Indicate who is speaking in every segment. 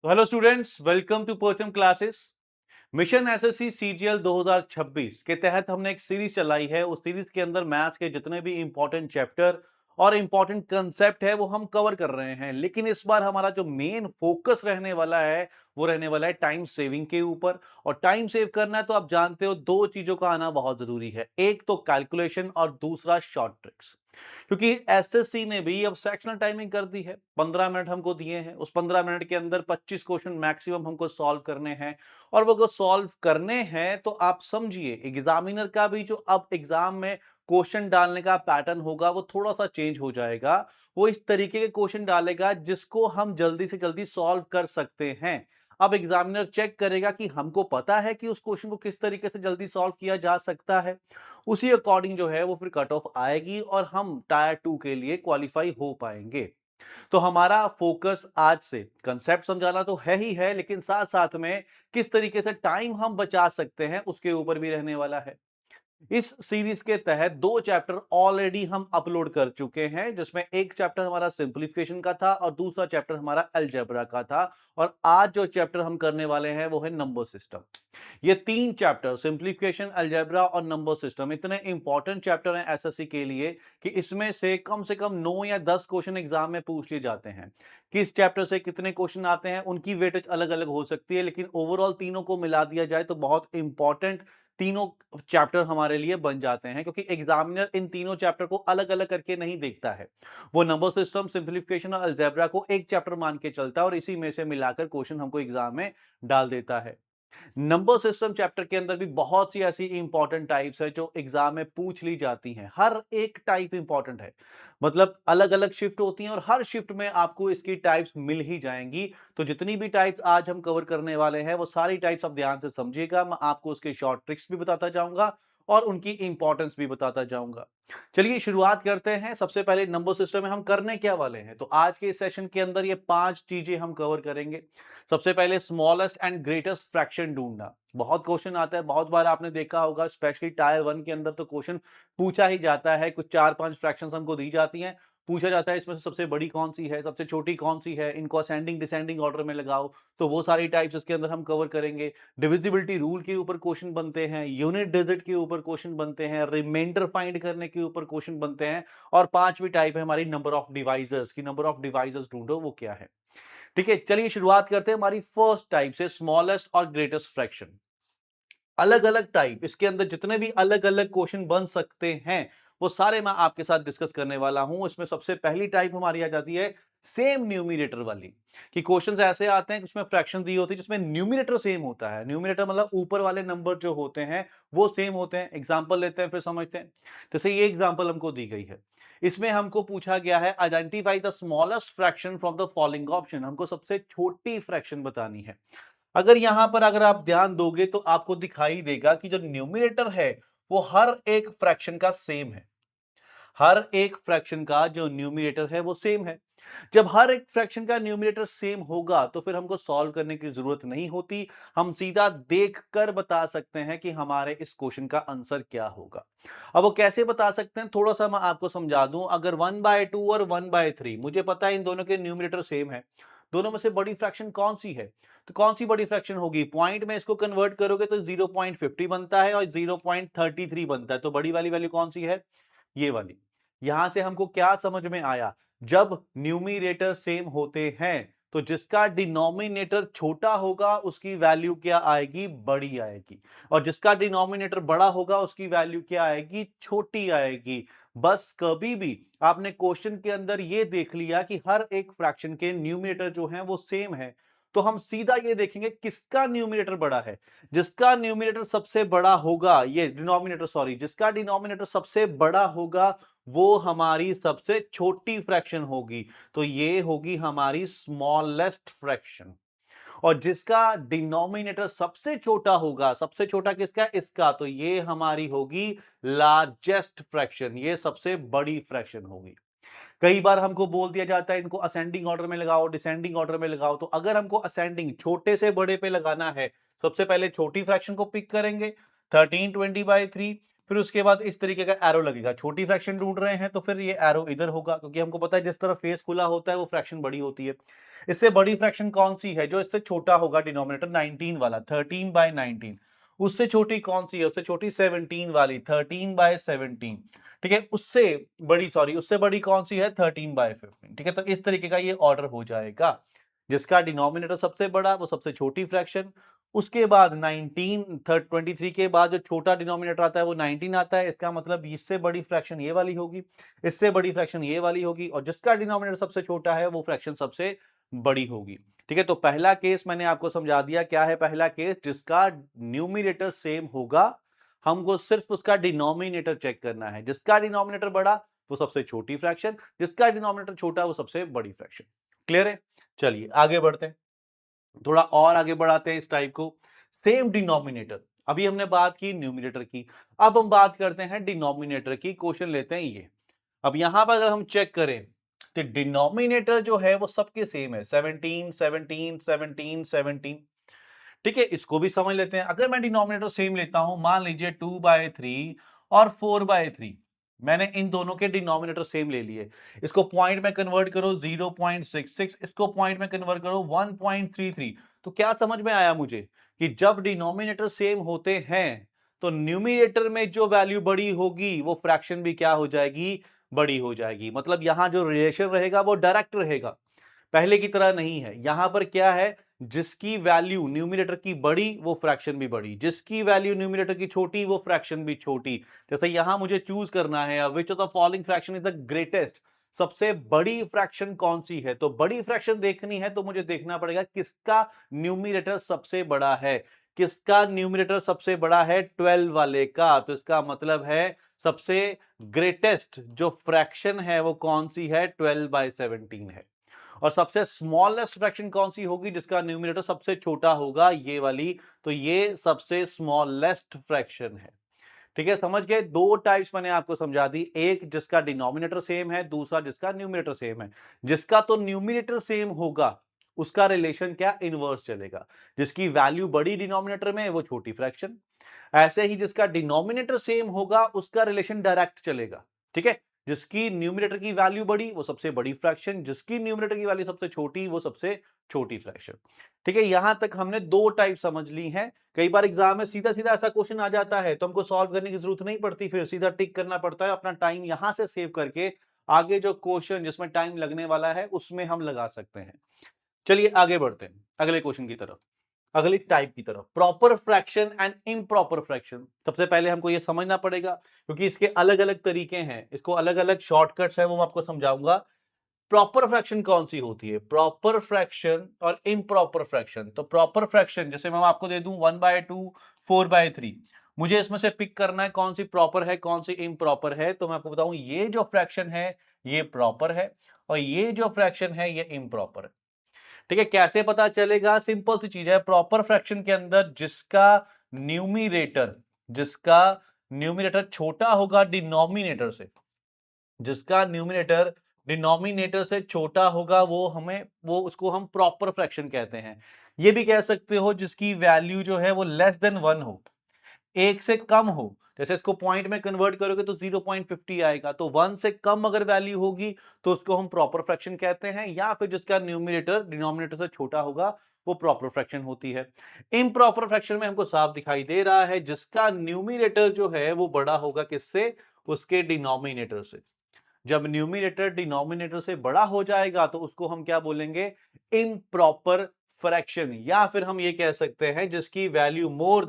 Speaker 1: तो hello students, welcome to Parcham classes. Mission SSC CGL 2026 के तहत हमने एक सीरीज चलाई है। उस सीरीज के अंदर मैथ्स के जितने भी इंपॉर्टेंट चैप्टर और इंपॉर्टेंट कंसेप्ट है वो हम कवर कर रहे हैं। लेकिन इस बार हमारा जो मेन फोकस रहने वाला है वो रहने वाला है टाइम सेविंग के ऊपर। और टाइम सेव करना है तो आप जानते हो दो चीजों का आना बहुत जरूरी है, एक तो कैलकुलेशन और दूसरा शॉर्ट ट्रिक्स। क्योंकि एसएससी ने भी अब सेक्शनल टाइमिंग कर दी है। 15 मिनट हमको दिए हैं, उस 15 मिनट के अंदर 25 क्वेश्चन मैक्सिमम हमको सॉल्व करने हैं। और वो अगर सॉल्व करने हैं तो आप समझिए एग्जामिनर का भी जो अब एग्जाम में क्वेश्चन डालने का पैटर्न होगा वो थोड़ा सा चेंज हो जाएगा। वो इस तरीके के क्वेश्चन डालेगा जिसको हम जल्दी से जल्दी सॉल्व कर सकते हैं। अब एग्जामिनर चेक करेगा कि हमको पता है कि उस क्वेश्चन को किस तरीके से जल्दी सॉल्व किया जा सकता है। उसी अकॉर्डिंग जो है वो फिर कट ऑफ आएगी और हम टायर 2 के लिए क्वालिफाई हो पाएंगे। तो हमारा फोकस आज से कंसेप्ट समझाना तो है ही है, लेकिन साथ साथ में किस तरीके से टाइम हम बचा सकते हैं उसके ऊपर भी रहने वाला है। इस सीरीज के तहत दो चैप्टर ऑलरेडी हम अपलोड कर चुके हैं, जिसमें एक चैप्टर हमारा सिंपलीफिकेशन का था और दूसरा चैप्टर हमारा अलजेब्रा का था। और आज जो चैप्टर हम करने वाले हैं वो है नंबर सिस्टम। ये तीन चैप्टर सिंपलीफिकेशन, अलजेब्रा और नंबर सिस्टम इतने इंपॉर्टेंट चैप्टर हैं एसएससी के लिए कि इसमें से कम 9 या 10 क्वेश्चन एग्जाम में पूछ लिए जाते हैं। किस चैप्टर से कितने क्वेश्चन आते हैं उनकी वेटेज अलग अलग हो सकती है, लेकिन ओवरऑल तीनों को मिला दिया जाए तो बहुत इंपॉर्टेंट तीनों चैप्टर हमारे लिए बन जाते हैं। क्योंकि एग्जामिनर इन तीनों चैप्टर को अलग अलग करके नहीं देखता है, वो नंबर सिस्टम, सिंपलीफिकेशन और अलजेब्रा को एक चैप्टर मान के चलता है और इसी में से मिलाकर क्वेश्चन हमको एग्जाम में डाल देता है। नंबर सिस्टम चैप्टर के अंदर भी बहुत सी ऐसी इंपॉर्टेंट टाइप्स है जो एग्जाम में पूछ ली जाती हैं। हर एक टाइप इंपॉर्टेंट है, मतलब अलग अलग शिफ्ट होती हैं और हर शिफ्ट में आपको इसकी टाइप्स मिल ही जाएंगी। तो जितनी भी टाइप्स आज हम कवर करने वाले हैं वो सारी टाइप्स आप ध्यान से समझिएगा। मैं आपको उसके शॉर्ट ट्रिक्स भी बताता जाऊंगा और उनकी इंपॉर्टेंस भी बताता जाऊंगा। चलिए शुरुआत करते हैं। सबसे पहले नंबर सिस्टम में हम करने क्या वाले हैं, तो आज के इस सेशन के अंदर ये 5 चीजें हम कवर करेंगे। सबसे पहले स्मॉलेस्ट एंड ग्रेटेस्ट फ्रैक्शन ढूंढना। बहुत क्वेश्चन आता है, बहुत बार आपने देखा होगा, स्पेशली टायर 1 के अंदर तो क्वेश्चन पूछा ही जाता है। कुछ 4-5 फ्रैक्शंस हमको दी जाती हैं, पूछा जाता है इसमें से सबसे बड़ी कौन सी है, सबसे छोटी कौन सी है, इनको असेंडिंग डिसेंडिंग ऑर्डर में लगाओ। तो वो सारी टाइप्स इसके अंदर हम कवर करेंगे। डिविजिबिलिटी रूल के ऊपर क्वेश्चन बनते हैं, यूनिट डिजिट के ऊपर क्वेश्चन बनते हैं, रिमाइंडर फाइंड करने के ऊपर क्वेश्चन बनते हैं। और पांचवी टाइप है हमारी नंबर ऑफ डिवाइजर्स की, नंबर ऑफ डिवाइजर्स ढूंढो वो क्या है। ठीक है, चलिए शुरुआत करते हैं हमारी फर्स्ट टाइप से, स्मॉलेस्ट और ग्रेटेस्ट फ्रैक्शन। अलग अलग टाइप, इसके अंदर जितने भी अलग अलग क्वेश्चन बन सकते हैं वो सारे मैं आपके साथ डिस्कस करने वाला हूं। इसमें सबसे पहली टाइप हमारी आ जाती है सेम न्यूमिनेटर वाली। कि क्वेश्चंस ऐसे आते हैं कि उसमें फ्रैक्शन दी होती है जिसमें न्यूमिनेटर सेम होता है। न्यूमिनेटर मतलब ऊपर वाले नंबर जो होते हैं वो सेम होते हैं। एग्जांपल लेते हैं फिर समझते हैं। जैसे ये एग्जांपल हमको दी गई है, इसमें हमको पूछा गया है identify the smallest fraction from the following option. हमको सबसे छोटी फ्रैक्शन बतानी है। अगर यहां पर अगर आप ध्यान दोगे तो आपको दिखाई देगा कि जो न्यूमिनेटर है वो हर एक फ्रैक्शन का सेम है। हर एक फ्रैक्शन का जो न्यूमिनेटर है वो सेम है। जब हर एक फ्रैक्शन का न्यूमिनेटर सेम होगा तो फिर हमको सॉल्व करने की जरूरत नहीं होती। हम सीधा देखकर बता सकते हैं कि हमारे इस क्वेश्चन का आंसर क्या होगा। अब वो कैसे बता सकते हैं, थोड़ा सा मैं आपको समझा दूं। अगर 1/2 और 1/3 मुझे पता है इन दोनों के न्यूमिनेटर सेम है, दोनों में से बड़ी फ्रैक्शन कौन सी है, तो कौन सी बड़ी फ्रैक्शन होगी। पॉइंट में इसको कन्वर्ट करोगे तो 0.50 बनता है और 0.33 बनता है। तो बड़ी वाली वैल्यू कौन सी है, ये वाली। यहां से हमको क्या समझ में आया, जब न्यूमिनेटर सेम होते हैं तो जिसका डिनोमिनेटर छोटा होगा उसकी वैल्यू क्या आएगी, बड़ी आएगी। और जिसका डिनोमिनेटर बड़ा होगा उसकी वैल्यू क्या आएगी, छोटी आएगी। बस कभी भी आपने क्वेश्चन के अंदर ये देख लिया कि हर एक फ्रैक्शन के न्यूमिनेटर जो हैं वो सेम है, तो हम सीधा ये देखेंगे किसका न्यूमिनेटर बड़ा है। जिसका न्यूमिनेटर सबसे बड़ा होगा, ये डिनोमिनेटर सॉरी, जिसका डिनोमिनेटर सबसे बड़ा होगा वो हमारी सबसे छोटी फ्रैक्शन होगी। तो ये होगी हमारी स्मॉलेस्ट फ्रैक्शन। और जिसका डिनोमिनेटर सबसे छोटा होगा, सबसे छोटा किसका, इसका, तो ये हमारी होगी लार्जेस्ट फ्रैक्शन, ये सबसे बड़ी फ्रैक्शन होगी। कई बार हमको बोल दिया जाता है इनको असेंडिंग ऑर्डर में लगाओ, डिसेंडिंग ऑर्डर में लगाओ। तो अगर हमको असेंडिंग छोटे से बड़े पे लगाना है, सबसे पहले छोटी फ्रैक्शन को पिक करेंगे, 13/20/3। फिर उसके बाद इस तरीके का एरो लगेगा। छोटी फ्रैक्शन ढूंढ रहे हैं तो फिर ये एरो इधर होगा, क्योंकि हमको पता है जिस तरफ फेस खुला होता है वो फ्रैक्शन बड़ी होती है। इससे बड़ी फ्रैक्शन कौन सी है? जो इससे छोटा होगा डिनोमिनेटर 19 वाला, 13/19। उससे छोटी कौन सी है? उससे छोटी 17 वाली, 13/17। ठीक है, उससे बड़ी कौन सी है? 13/15। ठीक है, तो इस तरीके का ये ऑर्डर हो जाएगा। जिसका डिनोमिनेटर सबसे बड़ा वो सबसे छोटी फ्रैक्शन, उसके बाद 23 के बाद जो छोटा डिनोमिनेटर आता है वो 19 आता है। इसका मतलब इससे बड़ी फ्रैक्शन ये वाली होगी, इससे बड़ी फ्रैक्शन ये वाली होगी, और जिसका डिनोमिनेटर सबसे छोटा है वो फ्रैक्शन सबसे बड़ी होगी। ठीक है, तो पहला केस मैंने आपको समझा दिया। क्या है पहला केस? जिसका न्यूमिनेटर सेम होगा, हमको सिर्फ उसका डिनोमिनेटर चेक करना है। जिसका डिनोमिनेटर बड़ा वो सबसे छोटी फ्रैक्शन, जिसका डिनोमिनेटर छोटा वो सबसे बड़ी फ्रैक्शन। क्लियर है? चलिए आगे बढ़ते हैं, थोड़ा और आगे बढ़ाते हैं इस टाइप को। सेम डिनोमिनेटर, अभी हमने बात की न्यूमिनेटर की, अब हम बात करते हैं डिनोमिनेटर की। क्वेश्चन लेते हैं ये। अब यहां पर अगर हम चेक करें तो डिनोमिनेटर जो है वो सबके सेम है, 17 17 17 17। ठीक है, इसको भी समझ लेते हैं। अगर मैं डिनोमिनेटर सेम लेता हूं, मान लीजिए 2/3 और 4/3, मैंने इन दोनों के डिनोमिनेटर सेम ले लिए। इसको पॉइंट में कन्वर्ट करो 0.66, इसको पॉइंट में कन्वर्ट करो 1.33। तो क्या समझ में आया मुझे कि जब डिनोमिनेटर सेम होते हैं तो न्यूमिनेटर में जो वैल्यू बड़ी होगी वो फ्रैक्शन भी क्या हो जाएगी? बड़ी हो जाएगी। मतलब यहां जो रिलेशन रहेगा वो डायरेक्ट रहेगा, पहले की तरह नहीं है। यहां पर क्या है? जिसकी वैल्यू न्यूमिनेटर की बड़ी वो फ्रैक्शन भी बड़ी, जिसकी वैल्यू न्यूमिनेटर की छोटी वो फ्रैक्शन भी छोटी। जैसे यहां मुझे चूज करना है which of the following fraction is the greatest, सबसे बड़ी फ्रैक्शन कौन सी है। तो बड़ी फ्रैक्शन देखनी है तो मुझे देखना पड़ेगा किसका न्यूमिनेटर सबसे बड़ा है। किसका न्यूमिनेटर सबसे बड़ा है? 12 वाले का। तो इसका मतलब है सबसे ग्रेटेस्ट जो फ्रैक्शन है वो कौन सी है? 12/17 है। और सबसे स्मॉलेस्ट फ्रैक्शन कौन सी होगी? जिसका न्यूमिनेटर सबसे छोटा होगा, ये वाली। तो ये सबसे स्मॉलेस्ट फ्रैक्शन है। ठीक है, समझ गए? दो टाइप्स मैंने आपको समझा दी, एक जिसका डिनोमिनेटर सेम है, दूसरा जिसका न्यूमिनेटर सेम है। जिसका तो न्यूमिनेटर सेम होगा उसका रिलेशन क्या? इनवर्स चलेगा। जिसकी वैल्यू बड़ी डिनोमिनेटर में वो छोटी फ्रैक्शन। ऐसे ही जिसका डिनोमिनेटर सेम होगा उसका रिलेशन डायरेक्ट चलेगा। ठीक है, जिसकी न्यूमिनेटर की वैल्यू बड़ी वो सबसे बड़ी फ्रैक्शन, जिसकी न्यूमिनेटर की वैल्यू सबसे छोटी वो सबसे छोटी फ्रैक्शन। ठीक है, यहां तक हमने दो टाइप समझ ली हैं। कई बार एग्जाम में सीधा सीधा ऐसा क्वेश्चन आ जाता है तो हमको सॉल्व करने की जरूरत नहीं पड़ती, फिर सीधा टिक करना पड़ता है। अपना टाइम यहां से सेव करके आगे जो क्वेश्चन जिसमें टाइम लगने वाला है उसमें हम लगा सकते हैं। चलिए आगे बढ़ते हैं अगले क्वेश्चन की तरफ, अगली टाइप की तरफ। Proper fraction and improper fraction. सबसे पहले हमको ये समझना पड़ेगा क्योंकि इसके अलग अलग तरीके हैं, इसको अलग अलग शॉर्टकट्स है वो मैं आपको समझाऊंगा। प्रॉपर फ्रैक्शन कौन सी होती है? प्रॉपर फ्रैक्शन और इम्प्रॉपर फ्रैक्शन। तो प्रॉपर फ्रैक्शन जैसे मैं आपको दे दूं 1/2 4/3, मुझे इसमें से पिक करना है कौन सी प्रॉपर है कौन सी इम्प्रॉपर है। तो मैं आपको बताऊं ये जो फ्रैक्शन है ये प्रॉपर है और ये जो फ्रैक्शन है ये इम्प्रॉपर है। ठीक है, कैसे पता चलेगा? सिंपल सी चीज है। प्रॉपर फ्रैक्शन के अंदर जिसका न्यूमिनेटर छोटा होगा डिनोमिनेटर से, जिसका न्यूमिनेटर डिनोमिनेटर से छोटा होगा वो उसको हम प्रॉपर फ्रैक्शन कहते हैं। ये भी कह सकते हो जिसकी वैल्यू जो है वो लेस देन 1 हो, एक से कम हो। जैसे इसको पॉइंट में कन्वर्ट करोगे तो 0.50 आएगा। तो 1 से कम अगर वैल्यू होगी तो उसको हम प्रॉपर फ्रैक्शन कहते हैं, या फिर जिसका न्यूमिनेटर डिनोमिनेटर से छोटा होगा वो प्रॉपर फ्रैक्शन होती है। इम्प्रॉपर फ्रैक्शन में हमको साफ दिखाई दे रहा है जिसका न्यूमिनेटर जो है वो बड़ा होगा किससे? उसके डिनोमिनेटर से। जब न्यूमिनेटर डिनोमिनेटर से बड़ा हो जाएगा तो उसको हम क्या बोलेंगे? Improper fraction. या फिर हम ये कह सकते हैं जिसकी वैल्यू मोर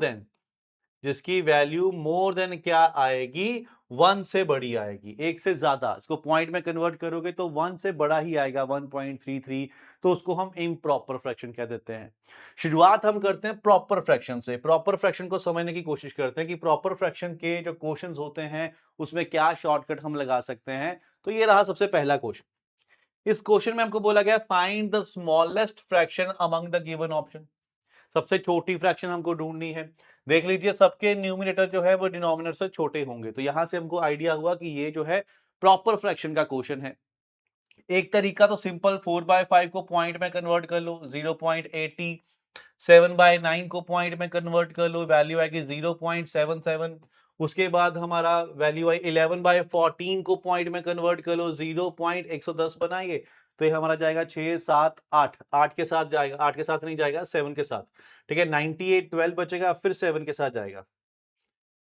Speaker 1: देन क्या आएगी? 1 से बड़ी आएगी, एक से ज्यादा। इसको पॉइंट में कन्वर्ट करोगे तो 1 से बड़ा ही आएगा, 1.33। तो उसको हम इम्प्रॉपर फ्रैक्शन कह देते हैं। शुरुआत हम करते हैं प्रॉपर फ्रैक्शन से। प्रॉपर फ्रैक्शन को समझने की कोशिश करते हैं कि प्रॉपर फ्रैक्शन के जो क्वेश्चंस होते हैं उसमें क्या शॉर्टकट हम लगा सकते हैं। तो ये रहा सबसे पहला क्वेश्चन। इस क्वेश्चन में हमको बोला गया find the smallest fraction among the given option. सबसे छोटी फ्रैक्शन हमको ढूंढनी है। देख लीजिए सबके न्यूमिनेटर जो है वो डिनोमिनेटर से छोटे होंगे, तो यहां से हमको आइडिया हुआ कि ये जो है प्रॉपर फ्रैक्शन का क्वेश्चन है। एक तरीका तो सिंपल, 4/5 को पॉइंट में कन्वर्ट कर लो 0.80, 7/9 को पॉइंट में कन्वर्ट कर लो, वैल्यू आएगी 0.77। उसके बाद हमारा वैल्यू आई 11/14 को पॉइंट में कन्वर्ट कर लो, 0.110 बनाइए तो ये हमारा जाएगा 6, 7, 8, 8 के साथ जाएगा, 8 के साथ नहीं जाएगा, 7 के साथ। ठीक है, 98, 12 बचेगा, फिर 7 के साथ जाएगा।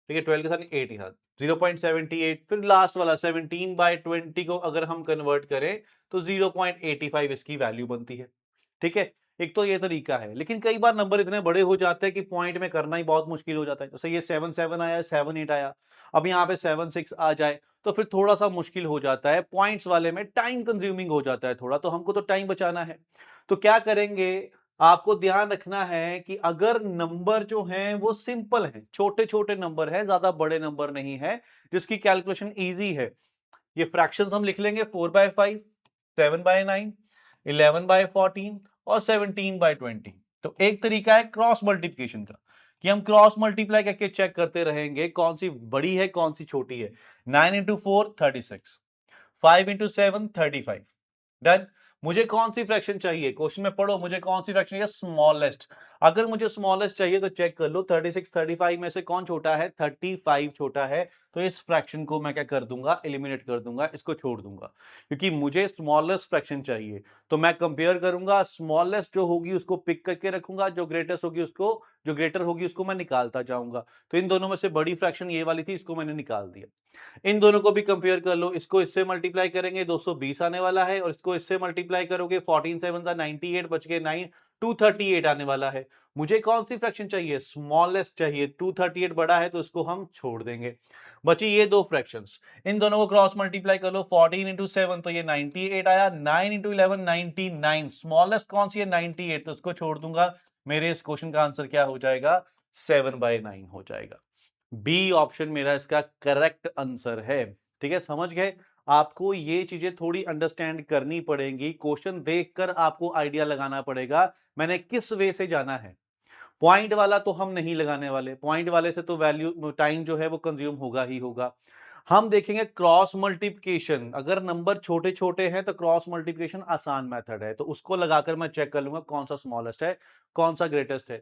Speaker 1: ठीक है, 12 के साथ 8 के साथ 0.78, फिर लास्ट वाला 17/20 को अगर हम कन्वर्ट करें तो 0.85 इसकी वैल्यू बनती है। ठीक है, एक तो ये तरीका है, लेकिन कई बार नंबर इतने बड़े हो जाते हैं कि पॉइंट में करना ही बहुत मुश्किल हो जाता है। जैसे ये 7 आया, 7 8 आया, अब यहाँ पे 7 6 आ जाए तो फिर थोड़ा सा मुश्किल हो जाता है। पॉइंट्स वाले में टाइम कंज्यूमिंग हो जाता है थोड़ा, तो हमको तो टाइम बचाना है। तो क्या करेंगे, आपको ध्यान रखना है कि अगर नंबर जो हैं वो सिंपल हैं, छोटे-छोटे नंबर हैं, ज़्यादा बड़े नंबर नहीं है, जिसकी कैलकुलेशन ईज़ी है। ये फ्रैक्शंस हम लिख लेंगे 4/5, 7/9, 11/14 और 17/20। तो एक तरीका है क्रॉस मल्टीप्लिकेशन का, कि हम क्रॉस मल्टीप्लाई करके चेक करते रहेंगे कौन सी बड़ी है, कौन सी छोटी है। 9 into 4 36, 5 into 7 35। डन। मुझे कौन सी फ्रैक्शन चाहिए, क्वेश्चन में पढ़ो, मुझे कौन सी फ्रैक्शन चाहिए, स्मॉलेस्ट। अगर मुझे स्मॉलेस्ट चाहिए तो चेक कर लो 36 35 में से कौन छोटा है, 35 छोटा है। तो इस फ्रैक्शन को मैं क्या कर दूंगा, एलिमिनेट कर दूंगा, इसको छोड़ दूंगा, क्योंकि मुझे स्मॉलेस्ट फ्रैक्शन चाहिए। तो मैं कंपेयर करूंगा, स्मॉलेस्ट जो होगी उसको पिक करके रखूंगा, जो ग्रेटेस्ट होगी उसको, जो ग्रेटर होगी उसको मैं निकालता जाऊंगा। तो इन दोनों में से बड़ी फ्रैक्शन ये वाली थी, इसको मैंने निकाल दिया। इन दोनों को भी कंपेयर कर लो, इसको इससे मल्टीप्लाई करेंगे 220 आने वाला है, और इसको इससे मल्टीप्लाई करोगे 14 7 98 बच गए 9, 238 आने वाला है। मुझे कौन सी फ्रैक्शन चाहिए, स्मॉलेस्ट चाहिए। 238 बड़ा है तो इसको हम छोड़ देंगे। बची ये दो फ्रैक्शंस, इन दोनों को क्रॉस मल्टीप्लाई कर लो, 14 इंटू 7 तो ये 98 आया, 9 इंटू 11 99। स्मॉलेस्ट कौन सी है, 98, तो इसको छोड़ दूंगा। मेरे इस क्वेश्चन का आंसर क्या हो जाएगा, 7/9 हो जाएगा। बी ऑप्शन मेरा इसका करेक्ट आंसर है। ठीक है, समझ गए। आपको ये चीजें थोड़ी अंडरस्टैंड करनी पड़ेंगी, क्वेश्चन देखकर आपको आइडिया लगाना पड़ेगा मैंने किस वे से जाना है। पॉइंट वाला तो हम नहीं लगाने वाले, पॉइंट वाले से तो वैल्यू टाइम जो है वो कंज्यूम होगा ही होगा। हम देखेंगे क्रॉस मल्टीप्लिकेशन। अगर नंबर छोटे छोटे हैं तो क्रॉस मल्टीप्लिकेशन आसान मेथड है, तो उसको लगाकर मैं चेक कर लूंगा कौन सा स्मॉलेस्ट है, कौन सा ग्रेटेस्ट है।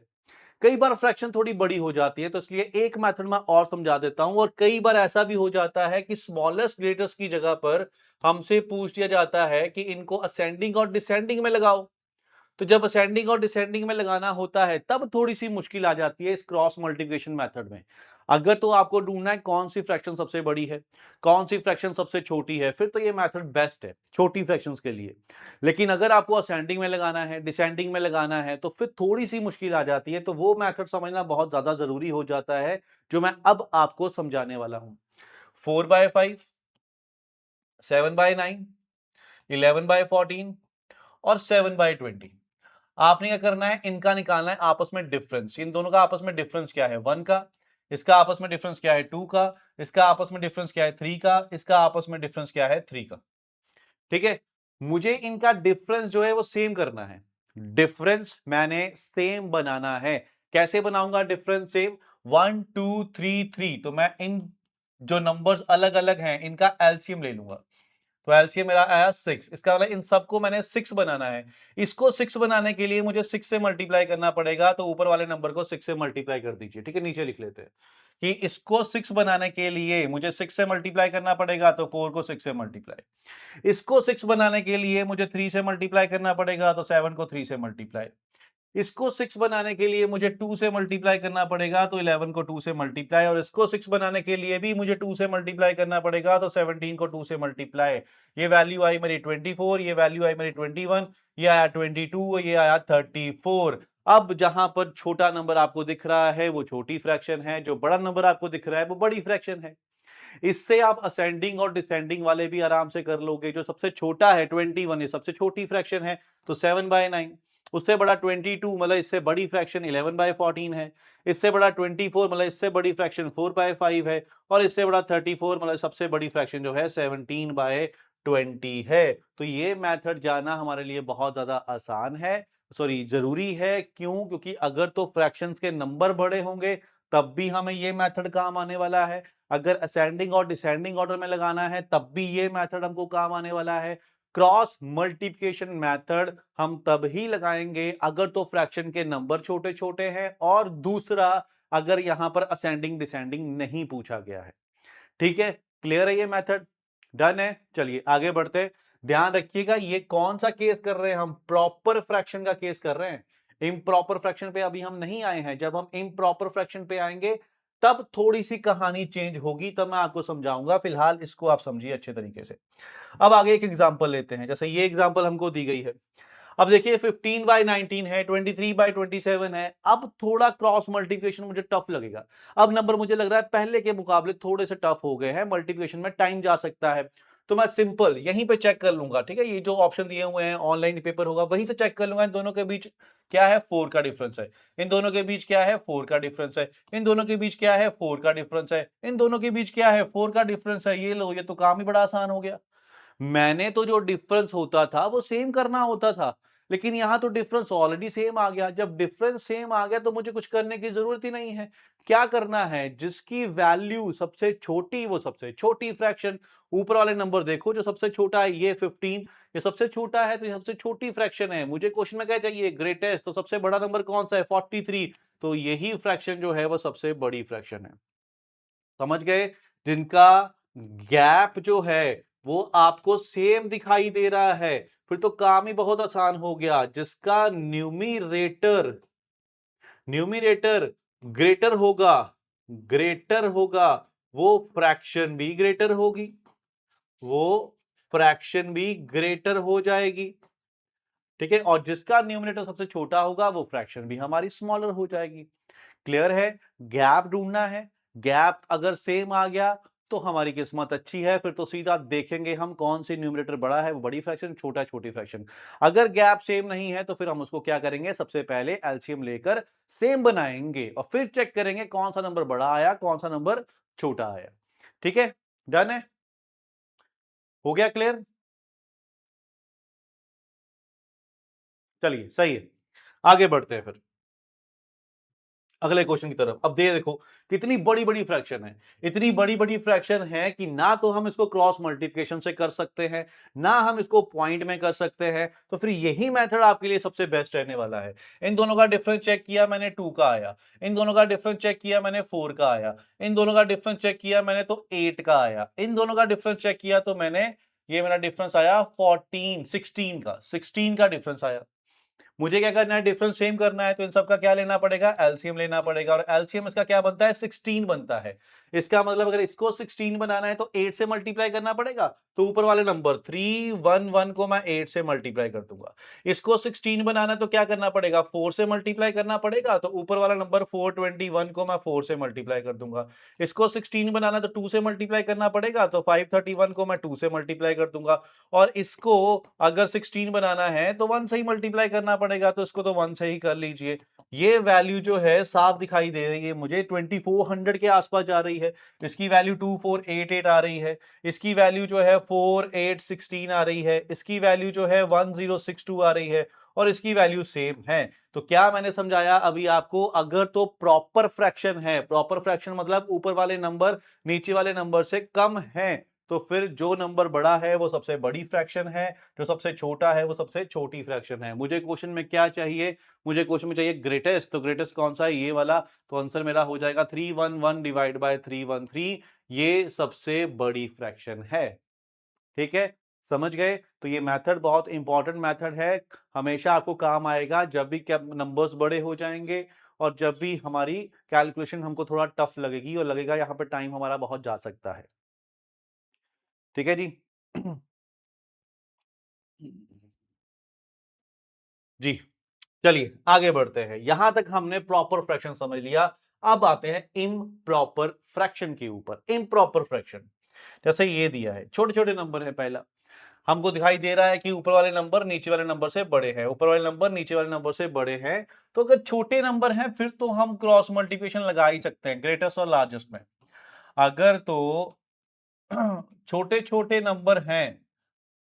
Speaker 1: कई बार फ्रैक्शन थोड़ी बड़ी हो जाती है, तो इसलिए एक मेथड मैं और समझा देता हूं। और कई बार ऐसा भी हो जाता है कि स्मॉलेस्ट ग्रेटेस्ट की जगह पर हमसे पूछ दिया जाता है कि इनको असेंडिंग और डिसेंडिंग में लगाओ। तो जब असेंडिंग और डिसेंडिंग में लगाना होता है तब थोड़ी सी मुश्किल आ जाती है इस क्रॉस मल्टीप्लिकेशन मेथड में। अगर तो आपको ढूंढना है कौन सी फ्रैक्शन सबसे बड़ी है, कौन सी फ्रैक्शन सबसे छोटी है, फिर तो ये मेथड बेस्ट है छोटी फ्रैक्शंस के लिए। लेकिन अगर आपको असेंडिंग में लगाना है, डिसेंडिंग में लगाना है, तो फिर थोड़ी सी मुश्किल आ जाती है। तो वो मेथड समझना बहुत ज्यादा जरूरी हो जाता है, जो मैं अब आपको समझाने वाला हूं। 4/5, 7/9, 11/14 और 7/20। आपने क्या करना है, इनका निकालना है आपस में डिफरेंस। इन दोनों का आपस में डिफरेंस क्या है, 1 का। इसका आपस में डिफरेंस क्या है, 2 का। इसका आपस में डिफरेंस क्या है, 3 का। इसका आपस में डिफरेंस क्या है, 3 का। ठीक है, मुझे इनका डिफरेंस जो है वो सेम करना है। डिफरेंस मैंने सेम बनाना है। कैसे बनाऊंगा डिफरेंस सेम, 1 2 3 3, तो मैं इन जो नंबर्स अलग अलग हैं इनका एलसीएम ले लूंगा। तो एलसीएम मेरा आया 6। इसका मतलब इन सबको मैंने 6 बनाना है। इसको 6 बनाने के लिए मुझे 6 से मल्टीप्लाई करना पड़ेगा, तो ऊपर वाले नंबर को 6 से मल्टीप्लाई कर दीजिए। ठीक है, नीचे लिख लेते हैं कि इसको 6 बनाने के लिए मुझे 6 से मल्टीप्लाई करना पड़ेगा, तो 4 को 6 से मल्टीप्लाई। इसको 6 बनाने के लिए मुझे 3 से मल्टीप्लाई करना पड़ेगा, तो 7 को 3 से मल्टीप्लाई। इसको 6 बनाने के लिए मुझे 2 से मल्टीप्लाई करना पड़ेगा, तो 11 को 2 से मल्टीप्लाई। और इसको 6 बनाने के लिए भी मुझे 2 से मल्टीप्लाई करना पड़ेगा, तो 17 को 2 से मल्टीप्लाई। ये वैल्यू आई मेरी 24, ये वैल्यू आई मेरी 21, ये आया 22, ये आया 34। अब जहां पर छोटा नंबर आपको दिख रहा है वो छोटी फ्रैक्शन है, जो बड़ा नंबर आपको दिख रहा है वो बड़ी फ्रैक्शन है। इससे आप असेंडिंग और डिसेंडिंग वाले भी आराम से कर लोगे। जो सबसे छोटा है 21, ये सबसे छोटी फ्रैक्शन है, तो 7/9। उससे बड़ा 22, मतलब इससे बड़ी फ्रैक्शन 11/14 है। इससे बड़ा 24, मतलब इससे बड़ी फ्रैक्शन 4/5 है। और इससे बड़ा 34, मतलब सबसे बड़ी फ्रैक्शन जो है 17/20 है। तो ये मेथड जाना हमारे लिए बहुत ज्यादा आसान है, सॉरी जरूरी है। क्यों? क्योंकि अगर तो फ्रैक्शंस के नंबर बड़े होंगे तब भी हमें ये मेथड काम आने वाला है। अगर असेंडिंग और डिसेंडिंग ऑर्डर में लगाना है तब भी ये मेथड हमको काम आने वाला है। क्रॉस मल्टीप्लिकेशन मेथड हम तब ही लगाएंगे अगर तो फ्रैक्शन के नंबर छोटे छोटे हैं, और दूसरा अगर यहां पर असेंडिंग डिसेंडिंग नहीं पूछा गया है। ठीक है, क्लियर है ये मेथड? डन है। चलिए आगे बढ़ते हैं। ध्यान रखिएगा ये कौन सा केस कर रहे हैं हम, प्रॉपर फ्रैक्शन का केस कर रहे हैं। इम्प्रॉपर फ्रैक्शन पे अभी हम नहीं आए हैं। जब हम इम्प्रॉपर फ्रैक्शन पे आएंगे तब थोड़ी सी कहानी चेंज होगी, तब मैं आपको समझाऊंगा। फिलहाल इसको आप समझिए अच्छे तरीके से। अब आगे एक एग्जांपल लेते हैं। जैसे ये एग्जांपल हमको दी गई है। अब देखिए 15/19 है, 23/27 है। अब थोड़ा क्रॉस मल्टीप्लिकेशन मुझे टफ लगेगा। अब नंबर मुझे लग रहा है पहले के मुकाबले थोड़े से टफ हो गए हैं, मल्टीप्लिकेशन में टाइम जा सकता है। तो मैं सिंपल यहीं पे चेक कर लूंगा। ठीक है, ये जो ऑप्शन दिए हुए हैं ऑनलाइन पेपर होगा वहीं से चेक कर लूंगा। इन दोनों के बीच क्या है, 4 का डिफरेंस है। इन दोनों के बीच क्या है, 4 का डिफरेंस है। इन दोनों के बीच क्या है, 4 का डिफरेंस है। इन दोनों के बीच क्या है, 4 का डिफरेंस है। ये लो, ये तो काम ही बड़ा आसान हो गया। मैंने तो जो डिफरेंस होता था वो सेम करना होता था, लेकिन यहां तो डिफरेंस ऑलरेडी सेम आ गया। जब डिफरेंस सेम आ गया तो मुझे कुछ करने की जरूरत ही नहीं है। क्या करना है, जिसकी वैल्यू सबसे छोटी वो सबसे छोटी फ्रैक्शन। ऊपर वाले नंबर देखो, जो सबसे छोटा है ये 15, ये सबसे छोटा है तो ये सबसे छोटी फ्रैक्शन है। मुझे क्वेश्चन में क्या चाहिए, ग्रेटेस्ट। तो सबसे बड़ा नंबर कौन सा है, 43। तो यही फ्रैक्शन जो है वो सबसे बड़ी फ्रैक्शन है। समझ गए? जिनका गैप जो है वो आपको सेम दिखाई दे रहा है, फिर तो काम ही बहुत आसान हो गया। जिसका न्यूमिरेटर न्यूमिरेटर ग्रेटर होगा वो फ्रैक्शन भी ग्रेटर होगी, वो फ्रैक्शन भी ग्रेटर हो जाएगी। ठीक है, और जिसका न्यूमिनेटर सबसे छोटा होगा वो फ्रैक्शन भी हमारी स्मॉलर हो जाएगी। क्लियर है? गैप ढूंढना है। गैप अगर सेम आ गया तो हमारी किस्मत अच्छी है, फिर तो सीधा देखेंगे हम कौन सी न्यूमरेटर बड़ा है, वो बड़ी फ्रैक्शन, छोटा छोटी फ्रैक्शन। अगर गैप सेम नहीं है तो फिर हम उसको क्या करेंगे, सबसे पहले एलसीएम लेकर सेम बनाएंगे और फिर चेक करेंगे कौन सा नंबर बड़ा आया, कौन सा नंबर छोटा आया। ठीक है, डन है? हो गया क्लियर? चलिए सही है, आगे बढ़ते हैं फिर अगले क्वेश्चन की तरफ। अब दे देखो कितनी बड़ी बड़ी फ्रैक्शन है। इतनी बड़ी बड़ी फ्रैक्शन है कि ना तो हम इसको क्रॉस मल्टीप्लिकेशन से कर सकते हैं, ना हम इसको पॉइंट में कर सकते हैं। तो फिर यही मेथड आपके लिए सबसे बेस्ट रहने वाला है। इन दोनों का डिफरेंस चेक किया मैंने, 2 का आया। इन दोनों का डिफरेंस चेक किया मैंने, 4 का आया। इन दोनों का डिफरेंस चेक किया मैंने तो 8 का आया। इन दोनों का डिफरेंस चेक किया तो मैंने, ये मेरा डिफरेंस आया 16 का डिफरेंस आया। मुझे क्या करना है, डिफरेंस सेम करना है, तो इन सबका क्या लेना पड़ेगा, एलसीएम लेना पड़ेगा। और एलसीएम इसका क्या बनता है, 16 बनता है। इसका मतलब अगर इसको 16 बनाना है तो 8 से मल्टीप्लाई करना पड़ेगा। तो ऊपर वाले नंबर 311 को मैं 8 से मल्टीप्लाई कर दूंगा। इसको 16 बनाना है तो क्या करना पड़ेगा, 4 से मल्टीप्लाई करना पड़ेगा। तो ऊपर वाला नंबर 421 को मैं 4 से मल्टीप्लाई कर दूंगा। इसको 16 बनाना है तो 2 से मल्टीप्लाई करना पड़ेगा। तो 531 को मैं 2 से मल्टीप्लाई कर दूंगा। और इसको अगर 16 बनाना है तो 1 से ही मल्टीप्लाई करना पड़ेगा। तो इसको तो 1 से ही कर लीजिए। ये वैल्यू जो है साफ दिखाई दे रही है मुझे, 2400 के आसपास जा रही है। इसकी वैल्यू 2488 आ रही है। इसकी वैल्यू जो है 4816 आ रही है। इसकी वैल्यू जो है 1062 आ रही है। और इसकी वैल्यू सेम है। तो क्या मैंने समझाया अभी आपको, अगर तो प्रॉपर फ्रैक्शन है, प्रॉपर फ्रैक्शन मतलब ऊपर वाले नंबर नीचे वाले नंबर से कम है, तो फिर जो नंबर बड़ा है वो सबसे बड़ी फ्रैक्शन है, जो सबसे छोटा है वो सबसे छोटी फ्रैक्शन है। मुझे क्वेश्चन में क्या चाहिए, मुझे क्वेश्चन में चाहिए ग्रेटेस्ट। तो ग्रेटेस्ट कौन सा है, ये वाला। तो आंसर मेरा हो जाएगा 311 डिवाइड बाय 313। ये सबसे बड़ी फ्रैक्शन है। ठीक है, समझ गए? तो ये मेथड बहुत इंपॉर्टेंट मेथड है, हमेशा आपको काम आएगा जब भी क्या नंबर्स बड़े हो जाएंगे और जब भी हमारी कैलकुलेशन हमको थोड़ा टफ लगेगी और लगेगा यहाँ पे टाइम हमारा बहुत जा सकता है। ठीक है जी। जी, चलिए आगे बढ़ते हैं। यहां तक हमने प्रॉपर फ्रैक्शन समझ लिया। अब आते हैं इम्प्रॉपर फ्रैक्शन के ऊपर। इम्प्रॉपर फ्रैक्शन जैसे ये दिया है, छोटे छोटे नंबर है। पहला हमको दिखाई दे रहा है कि ऊपर वाले नंबर नीचे वाले नंबर से बड़े हैं, ऊपर वाले नंबर नीचे वाले नंबर से बड़े हैं। तो अगर छोटे नंबर हैं फिर तो हम क्रॉस मल्टीप्लिकेशन लगा ही सकते हैं ग्रेटेस्ट और लार्जेस्ट में। अगर तो छोटे छोटे नंबर हैं,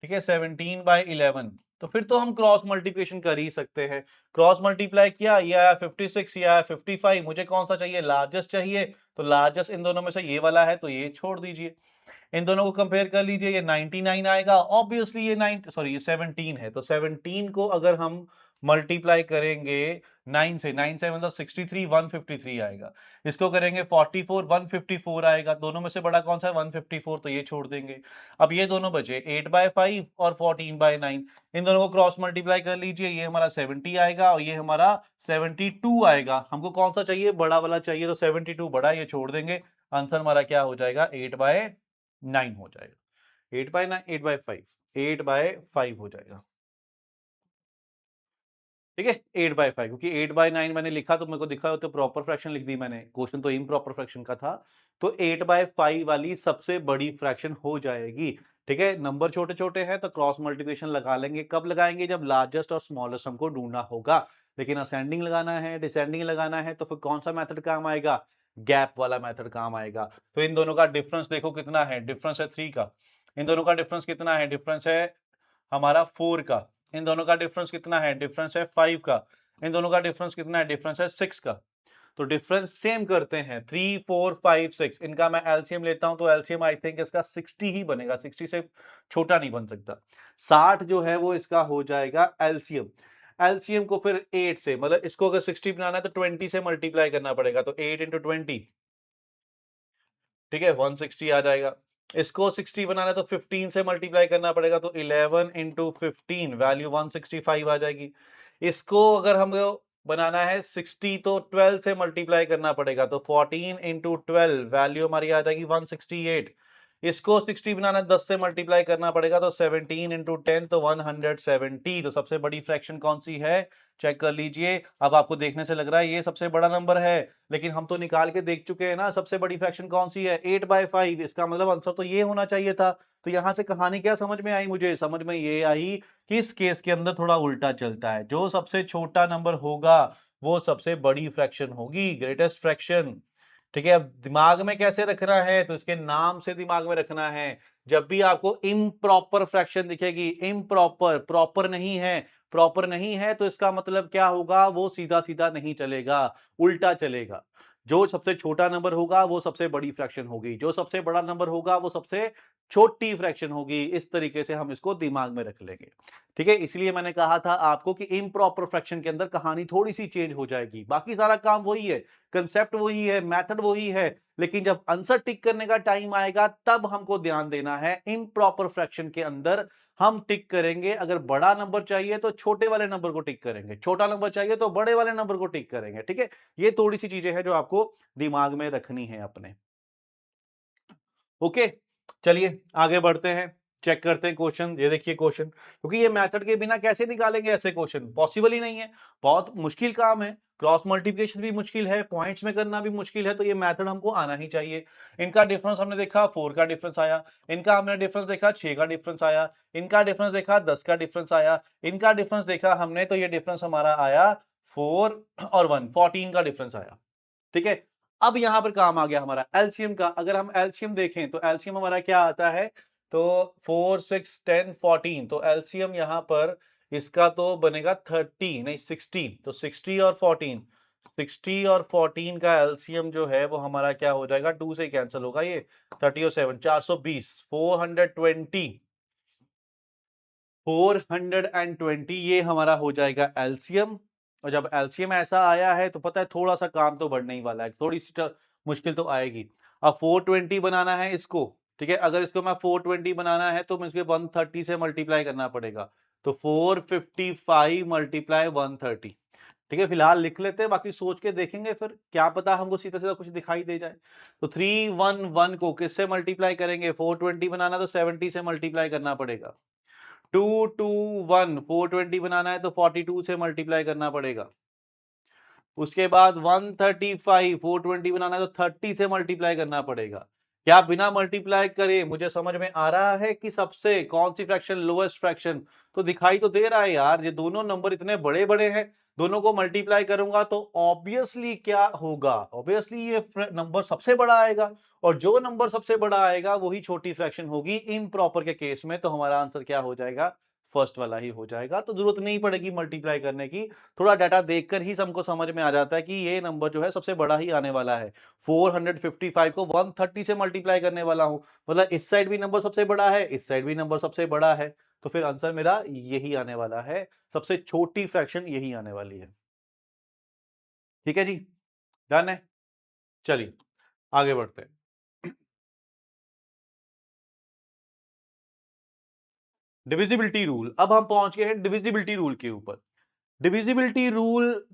Speaker 1: ठीक है, 17/11, तो फिर तो हम क्रॉस मल्टीप्लिकेशन कर ही सकते हैं। क्रॉस मल्टीप्लाई किया, ये आया 56, ये आया 55। मुझे कौन सा चाहिए, लार्जेस्ट चाहिए। तो लार्जेस्ट इन दोनों में से ये वाला है तो ये छोड़ दीजिए। इन दोनों को कंपेयर कर लीजिए, ये 99 आएगा। ऑब्वियसली ये 9 सॉरी ये 17 है, तो 17 को अगर हम मल्टीप्लाई करेंगे 9 से, 9 से मतलब 63, 153 आएगा। इसको करेंगे 44, 154 आएगा। दोनों में से बड़ा कौन सा है? 154, तो ये छोड़ देंगे। अब ये दोनों बचे 8/5 और 14/9। इन दोनों को क्रॉस मल्टीप्लाई कर लीजिए, ये हमारा 70 आएगा और ये हमारा 72 आएगा। हमको कौन सा चाहिए? बड़ा वाला चाहिए, तो 72 बड़ा, ये छोड़ देंगे। आंसर हमारा क्या हो जाएगा? 8/9 हो जाएगा। 8/9, 8/5, 8/5 हो जाएगा। ठीक है, 8/5, क्योंकि 8/9 मैंने लिखा तो मेरे को दिखा तो प्रॉपर फ्रैक्शन लिख दी मैंने, क्वेश्चन तो इम्प्रॉपर फ्रैक्शन का था, तो 8/5 वाली सबसे बड़ी फ्रैक्शन हो जाएगी। ठीक है, नंबर छोटे छोटे हैं तो क्रॉस मल्टीप्लिकेशन लगा लेंगे। कब लगाएंगे? जब लार्जेस्ट और स्मॉलेस्ट हमको ढूंढना होगा। लेकिन असेंडिंग लगाना है, डिसेंडिंग लगाना है, तो फिर कौन सा मेथड काम आएगा? गैप वाला मेथड काम आएगा। तो इन दोनों का डिफरेंस देखो कितना है, डिफरेंस है 3 का। इन दोनों का डिफरेंस कितना है? डिफरेंस है हमारा 4 का। इन दोनों का डिफरेंस कितना है? डिफरेंस है 5 का। इन दोनों का डिफरेंस कितना है? डिफरेंस है 6 का। तो डिफरेंस सेम करते हैं, 3, 4, 5, 6। इनका मैं एलसीएम लेता हूं तो एलसीएम आई थिंक इसका 60 ही बनेगा, 60 से छोटा नहीं बन सकता। 60 जो है वो इसका हो जाएगा एलसीएम। एलसीएम को फिर 8 से, मतलब इसको अगर 60 बनाना है तो 20 से मल्टीप्लाई करना पड़ेगा, तो 8 इंटू 20, ठीक है, 160 आ जाएगा। इसको 60 बनाना है तो 15 से मल्टीप्लाई करना पड़ेगा, तो 11 इंटू 15, वैल्यू 165 आ जाएगी। इसको अगर हम बनाना है 60 तो 12 से मल्टीप्लाई करना पड़ेगा, तो 14 इंटू 12, वैल्यू हमारी आ जाएगी 168। इसको 60 बनाना 10 से मल्टीप्लाई करना पड़ेगा, तो 17 इंटू 10, तो 170। तो सबसे बड़ी फ्रैक्शन कौन सी है? चेक कर लीजिए। अब आपको देखने से लग रहा है ये सबसे बड़ा नंबर है, लेकिन हम तो निकाल के देख चुके हैं ना सबसे बड़ी फ्रैक्शन कौन सी है? 8/5। इसका मतलब आंसर तो ये होना चाहिए था। तो यहां से कहानी क्या समझ में आई? मुझे समझ में ये आई कि इस केस के अंदर थोड़ा उल्टा चलता है। जो सबसे छोटा नंबर होगा वो सबसे बड़ी फ्रैक्शन होगी, ग्रेटेस्ट फ्रैक्शन। ठीक है, अब दिमाग में कैसे रखना है? तो इसके नाम से दिमाग में रखना है। जब भी आपको इम्प्रॉपर फ्रैक्शन दिखेगी, इम्प्रॉपर, प्रॉपर नहीं है, प्रॉपर नहीं है, तो इसका मतलब क्या होगा? वो सीधा सीधा नहीं चलेगा, उल्टा चलेगा। जो सबसे छोटा नंबर होगा वो सबसे बड़ी फ्रैक्शन होगी, जो सबसे बड़ा नंबर होगा वो सबसे छोटी फ्रैक्शन होगी। इस तरीके से हम इसको दिमाग में रख लेंगे। ठीक है, इसलिए मैंने कहा था आपको कि इम्प्रॉपर फ्रैक्शन के अंदर कहानी थोड़ी सी चेंज हो जाएगी, बाकी सारा काम वही है, कंसेप्ट वही है, मेथड वही है, लेकिन जब आंसर टिक करने का टाइम आएगा तब हमको ध्यान देना है। इम्प्रॉपर फ्रैक्शन के अंदर हम टिक करेंगे, अगर बड़ा नंबर चाहिए तो छोटे वाले नंबर को टिक करेंगे, छोटा नंबर चाहिए तो बड़े वाले नंबर को टिक करेंगे। ठीक है, ये थोड़ी सी चीजें हैं जो आपको दिमाग में रखनी है अपने। ओके, चलिए आगे बढ़ते हैं, चेक करते हैं क्वेश्चन। ये देखिए क्वेश्चन, क्योंकि ये मेथड के बिना कैसे निकालेंगे ऐसे क्वेश्चन? पॉसिबल ही नहीं है, बहुत मुश्किल काम है। क्रॉस मल्टीप्लिकेशन भी मुश्किल है, पॉइंट्स में करना भी मुश्किल है, तो ये मेथड हमको आना ही चाहिए। इनका डिफरेंस हमने देखा 4 का डिफरेंस आया, इनका हमने डिफरेंस देखा 6 का डिफरेंस आया, इनका डिफरेंस देखा 10 का डिफरेंस आया, इनका डिफरेंस देखा हमने तो ये डिफरेंस हमारा आया 4 और 1, 14 का डिफरेंस आया। ठीक है, अब यहां पर काम आ गया हमारा एलसीएम का। अगर हम एलसीएम देखें तो एलसीएम हमारा क्या आता है? तो 4, 6, 10, 14, तो एलसीएम यहां पर इसका तो बनेगा 30 नहीं 16, तो 60 और 14, 60 और 14 का एलसीएम जो है वो हमारा क्या हो जाएगा? 2 से कैंसिल होगा, ये 30 और 7, 420, 420, 420 ये हमारा हो जाएगा एलसीएम। और जब एलसीएम ऐसा आया है तो पता है थोड़ा सा काम तो बढ़ने ही वाला है, थोड़ी सी मुश्किल तो आएगी। अब 420 बनाना है इसको, ठीक है, अगर इसको मैं 420 बनाना है तो मुझे 130 से मल्टीप्लाई करना पड़ेगा, तो 455 मल्टीप्लाई 130। ठीक है, फिलहाल लिख लेते हैं, बाकी सोच के देखेंगे, फिर क्या पता हमको सीधा सीधा कुछ दिखाई दे जाए। तो 311 को किससे मल्टीप्लाई करेंगे? 420 बनाना तो 70 से मल्टीप्लाई करना पड़ेगा। 221, 420 बनाना है तो 42 से मल्टीप्लाई करना पड़ेगा। उसके बाद 135, 420 बनाना है तो 30 से मल्टीप्लाई करना पड़ेगा। क्या बिना मल्टीप्लाई करे मुझे समझ में आ रहा है कि सबसे कौन सी फ्रैक्शन लोएस्ट फ्रैक्शन? तो दिखाई तो दे रहा है यार, ये दोनों नंबर इतने बड़े बड़े हैं, दोनों को मल्टीप्लाई करूंगा तो ऑब्वियसली क्या होगा? ऑब्वियसली ये नंबर सबसे बड़ा आएगा, और जो नंबर सबसे बड़ा आएगा वही छोटी फ्रैक्शन होगी इम्प्रॉपर के केस में। तो हमारा आंसर क्या हो जाएगा? फर्स्ट वाला ही हो जाएगा। तो जरूरत नहीं पड़ेगी मल्टीप्लाई करने की, थोड़ा डाटा देखकर ही हमको समझ में आ जाता है कि ये नंबर जो है सबसे बड़ा ही आने वाला है। 455 को 130 से मल्टीप्लाई करने वाला हूं, मतलब इस साइड भी नंबर सबसे बड़ा है, इस साइड भी नंबर सबसे बड़ा है। तो फिर आंसर मेरा यही आने वाला है, सबसे छोटी फ्रैक्शन यही आने वाली है। ठीक है जी, डन है। चलिए आगे बढ़ते हैं। डिविजिबिलिटी रूल, अब हम पहुंच गए हैं डिविजिबिलिटी रूल के ऊपर। डिविजिबिलिटी रूल,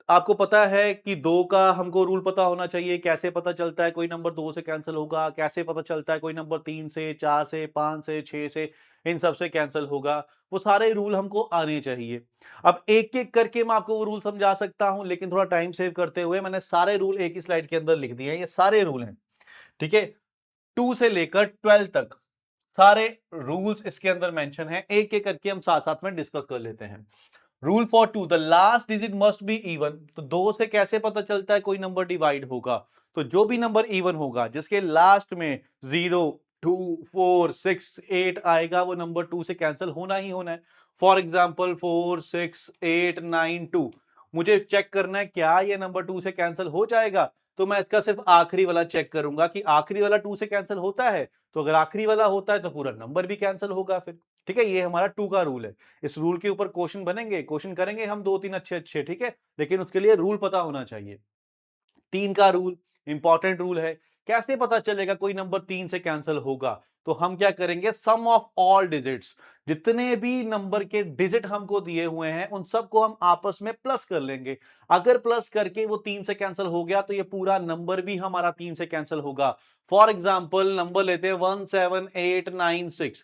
Speaker 1: आपको पता है कि दो का हमको रूल पता होना चाहिए, कैसे पता चलता है कोई नंबर दो से कैंसिल होगा, कैसे पता चलता है कोई नंबर तीन से, चार से, पांच से, छह से, इन सब से कैंसिल होगा, वो सारे रूल हमको आने चाहिए। अब एक एक करके मैं आपको वो रूल समझा सकता हूं, लेकिन थोड़ा टाइम सेव करते हुए मैंने सारे रूल एक ही स्लाइड के अंदर लिख दिए हैं, ये सारे रूल हैं। ठीक है, 2 से लेकर 12 तक सारे रूल्स इसके अंदर मेंशन है, एक एक करके हम साथ साथ में डिस्कस कर लेते हैं। Rule for two, the last digit must be even. तो दो से कैसे पता चलता है कोई नंबर डिवाइड होगा? तो जो भी नंबर इवन होगा, जिसके लास्ट में 0, 2, 4, 6, 8 आएगा, वो नंबर 2 से कैंसिल होना ही होना है। फॉर एग्जाम्पल 4, 6, 8, 9, 2, मुझे चेक करना है क्या ये नंबर 2 से कैंसिल हो जाएगा। तो मैं इसका सिर्फ आखिरी वाला चेक करूंगा कि आखिरी वाला 2 से कैंसिल होता है। तो अगर आखिरी वाला होता है तो पूरा नंबर भी कैंसिल होगा फिर। ठीक है, ये हमारा 2 का रूल है। इस रूल के ऊपर क्वेश्चन बनेंगे, क्वेश्चन करेंगे हम दो तीन अच्छे अच्छे, ठीक है, लेकिन उसके लिए रूल पता होना चाहिए। 3 का रूल इंपॉर्टेंट रूल है। कैसे पता चलेगा कोई नंबर 3 से कैंसिल होगा? तो हम क्या करेंगे, सम ऑफ ऑल डिजिट्स, जितने भी नंबर के डिजिट हमको दिए हुए हैं उन सबको हम आपस में प्लस कर लेंगे। अगर प्लस करके वो 3 से कैंसिल हो गया तो ये पूरा नंबर भी हमारा 3 से कैंसिल होगा। फॉर एग्जाम्पल नंबर लेते हैं 17896,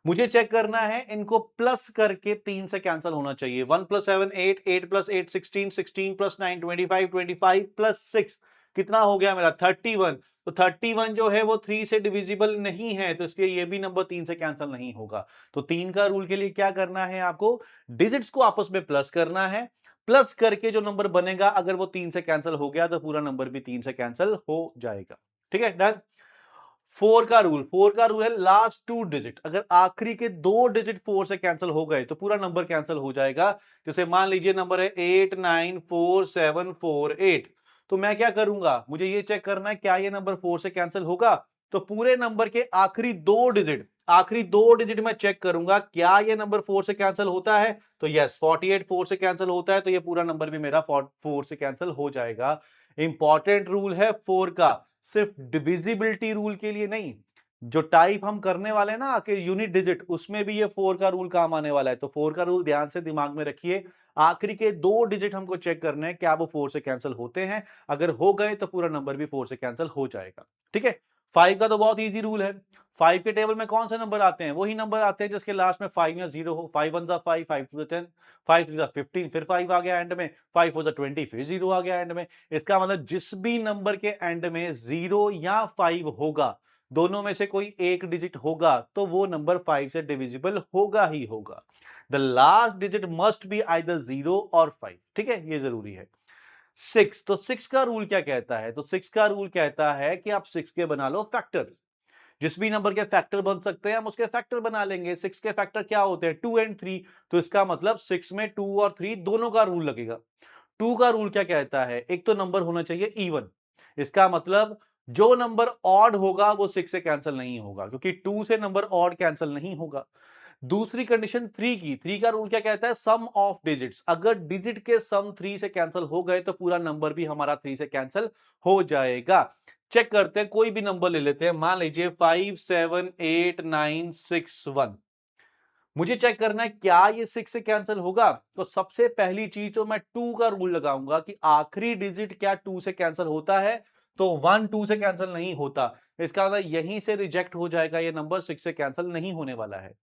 Speaker 1: मुझे चेक करना है इनको प्लस करके 3 से कैंसिल होना चाहिए। 1 प्लस 7 8, 8 प्लस 8 16, 16 प्लस 9 25, 25 प्लस 6 कितना हो गया मेरा 31। तो 31 जो है वो 3 से डिविजिबल नहीं है, तो इसलिए ये भी नंबर 3 से कैंसिल नहीं होगा। तो 3 का रूल के लिए क्या करना है आपको, डिजिट्स को आपस में प्लस करना है। प्लस करके जो नंबर बनेगा, अगर वो 3 से कैंसिल हो गया तो पूरा नंबर भी 3 से कैंसिल हो जाएगा। ठीक है, डन। 4 का रूल है लास्ट 2 डिजिट, अगर आखिरी के 2 डिजिट 4 से कैंसिल हो गए तो पूरा नंबर कैंसिल हो जाएगा। जैसे मान लीजिए नंबर है 894748, तो मैं क्या करूंगा, मुझे ये चेक करना है क्या ये नंबर 4 से कैंसिल होगा। तो पूरे नंबर के आखिरी दो डिजिट मैं चेक करूंगा क्या ये नंबर 4 से कैंसिल होता है। तो यस, 48 4 से कैंसिल होता है, तो ये पूरा नंबर भी मेरा 4 से कैंसिल हो जाएगा। इंपॉर्टेंट रूल है 4 का, सिर्फ डिविजिबिलिटी रूल के लिए नहीं, जो टाइप हम करने वाले हैं ना कि यूनिट डिजिट, उसमें भी ये 4 का रूल काम आने वाला है। तो 4 का रूल ध्यान से दिमाग में रखिए, आखिरी के 2 डिजिट हमको चेक करने हैं क्या वो 4 से कैंसिल होते हैं। अगर हो गए तो पूरा नंबर भी 4 से कैंसिल हो जाएगा। ठीक है, 5 का तो बहुत इजी रूल है। 5 के टेबल में कौन से नंबर आते हैं, वही नंबर आते हैं जिसके लास्ट में 5 या 0 हो। 5 1 5, 5 2 10, 5 3 15, फिर 5 आ गया एंड में, 5 4 20, फिर 0 आ गया एंड में। इसका मतलब जिस भी नंबर के एंड में 0 या 5 होगा, दोनों में से कोई एक डिजिट होगा, तो वो नंबर 5 से डिविजिबल होगा ही होगा। The last digit must be either 0 और 5। ठीक है, ये जरूरी है। 6, तो 6 का रूल क्या कहता है, तो 6 का रूल कहता है कि आप 6 के बना लो फैक्टर। जिस भी नंबर के फैक्टर बन सकते हैं हम उसके फैक्टर बना लेंगे। 6 के फैक्टर क्या होते हैं, 2 एंड 3। तो इसका मतलब 6 में 2 और 3 दोनों का रूल लगेगा। 2 का रूल क्या कहता है, एक तो नंबर होना चाहिए इवन। इसका मतलब जो नंबर ऑड होगा वो 6 से कैंसिल नहीं होगा, क्योंकि 2 से नंबर ऑड कैंसिल नहीं होगा। दूसरी कंडीशन 3 का रूल क्या कहता है, सम ऑफ डिजिट्स, अगर डिजिट के सम 3 से कैंसिल हो गए तो पूरा नंबर भी हमारा 3 से कैंसिल हो जाएगा। चेक करते हैं, कोई भी नंबर ले लेते हैं, मान लीजिए 578961। मुझे चेक करना है क्या ये 6 से कैंसिल होगा। तो सबसे पहली चीज तो मैं 2 का रूल लगाऊंगा कि आखिरी डिजिट क्या 2 से कैंसिल होता है। तो 1 2 से कैंसिल नहीं होता, इसका मतलब यहीं से रिजेक्ट हो जाएगा, ये नंबर 6 से कैंसिल नहीं होने वाला है।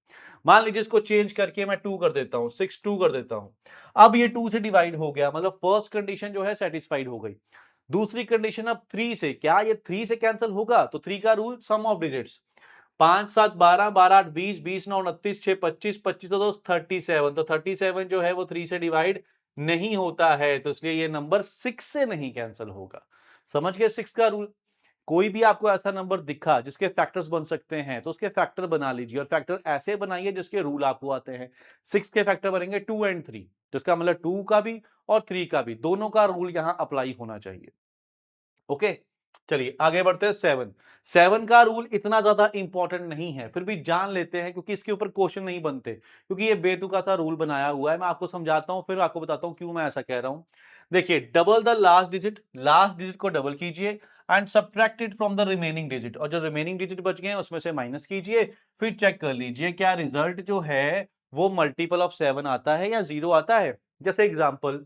Speaker 1: मान लीजिए इसको चेंज करके मैं 2 कर देता हूं, 6 2 कर देता हूं। अब ये 2 से डिवाइड हो गया, मतलब फर्स्ट कंडीशन जो है सेटिस्फाइड हो गई। दूसरी कंडीशन अब 3 से, क्या ये 3 से कैंसिल होगा। तो 3 का रूल सम ऑफ डिजिट्स, 5 7 12, 12 8 20, 20 9 29, 6 25, 25 तो 37। तो 37 जो है वो 3 से डिवाइड नहीं होता है, तो इसलिए ये नंबर 6 से नहीं कैंसिल होगा। समझ गए 6 का रूल। कोई भी आपको ऐसा नंबर दिखा जिसके फैक्टर्स बन सकते हैं तो उसके फैक्टर बना लीजिए, और फैक्टर ऐसे बनाइए जिसके रूल आपको आते हैं। 6 के फैक्टर बनेंगे 2 एंड 3, तो इसका मतलब 2 का भी और 3 का भी, दोनों का रूल यहां अप्लाई होना चाहिए। ओके, चलिए आगे बढ़ते हैं। 7 का रूल इतना ज्यादा इंपॉर्टेंट नहीं है, फिर भी जान लेते हैं क्योंकि इसके ऊपर क्वेश्चन नहीं बनते, क्योंकि ये बेतुका सा रूल बनाया हुआ है। मैं आपको समझाता हूं, फिर आपको बताता हूं क्यों मैं ऐसा कह रहा हूं। देखिए, डबल द लास्ट डिजिट को डबल कीजिए and subtract it from the remaining digit, और जो रिमेनिंग डिजिट बच गए हैं उसमें से माइनस कीजिए, फिर चेक कर लीजिए क्या रिजल्ट जो है वो मल्टीपल ऑफ 7 आता है या 0 आता है। जैसे एग्जाम्पल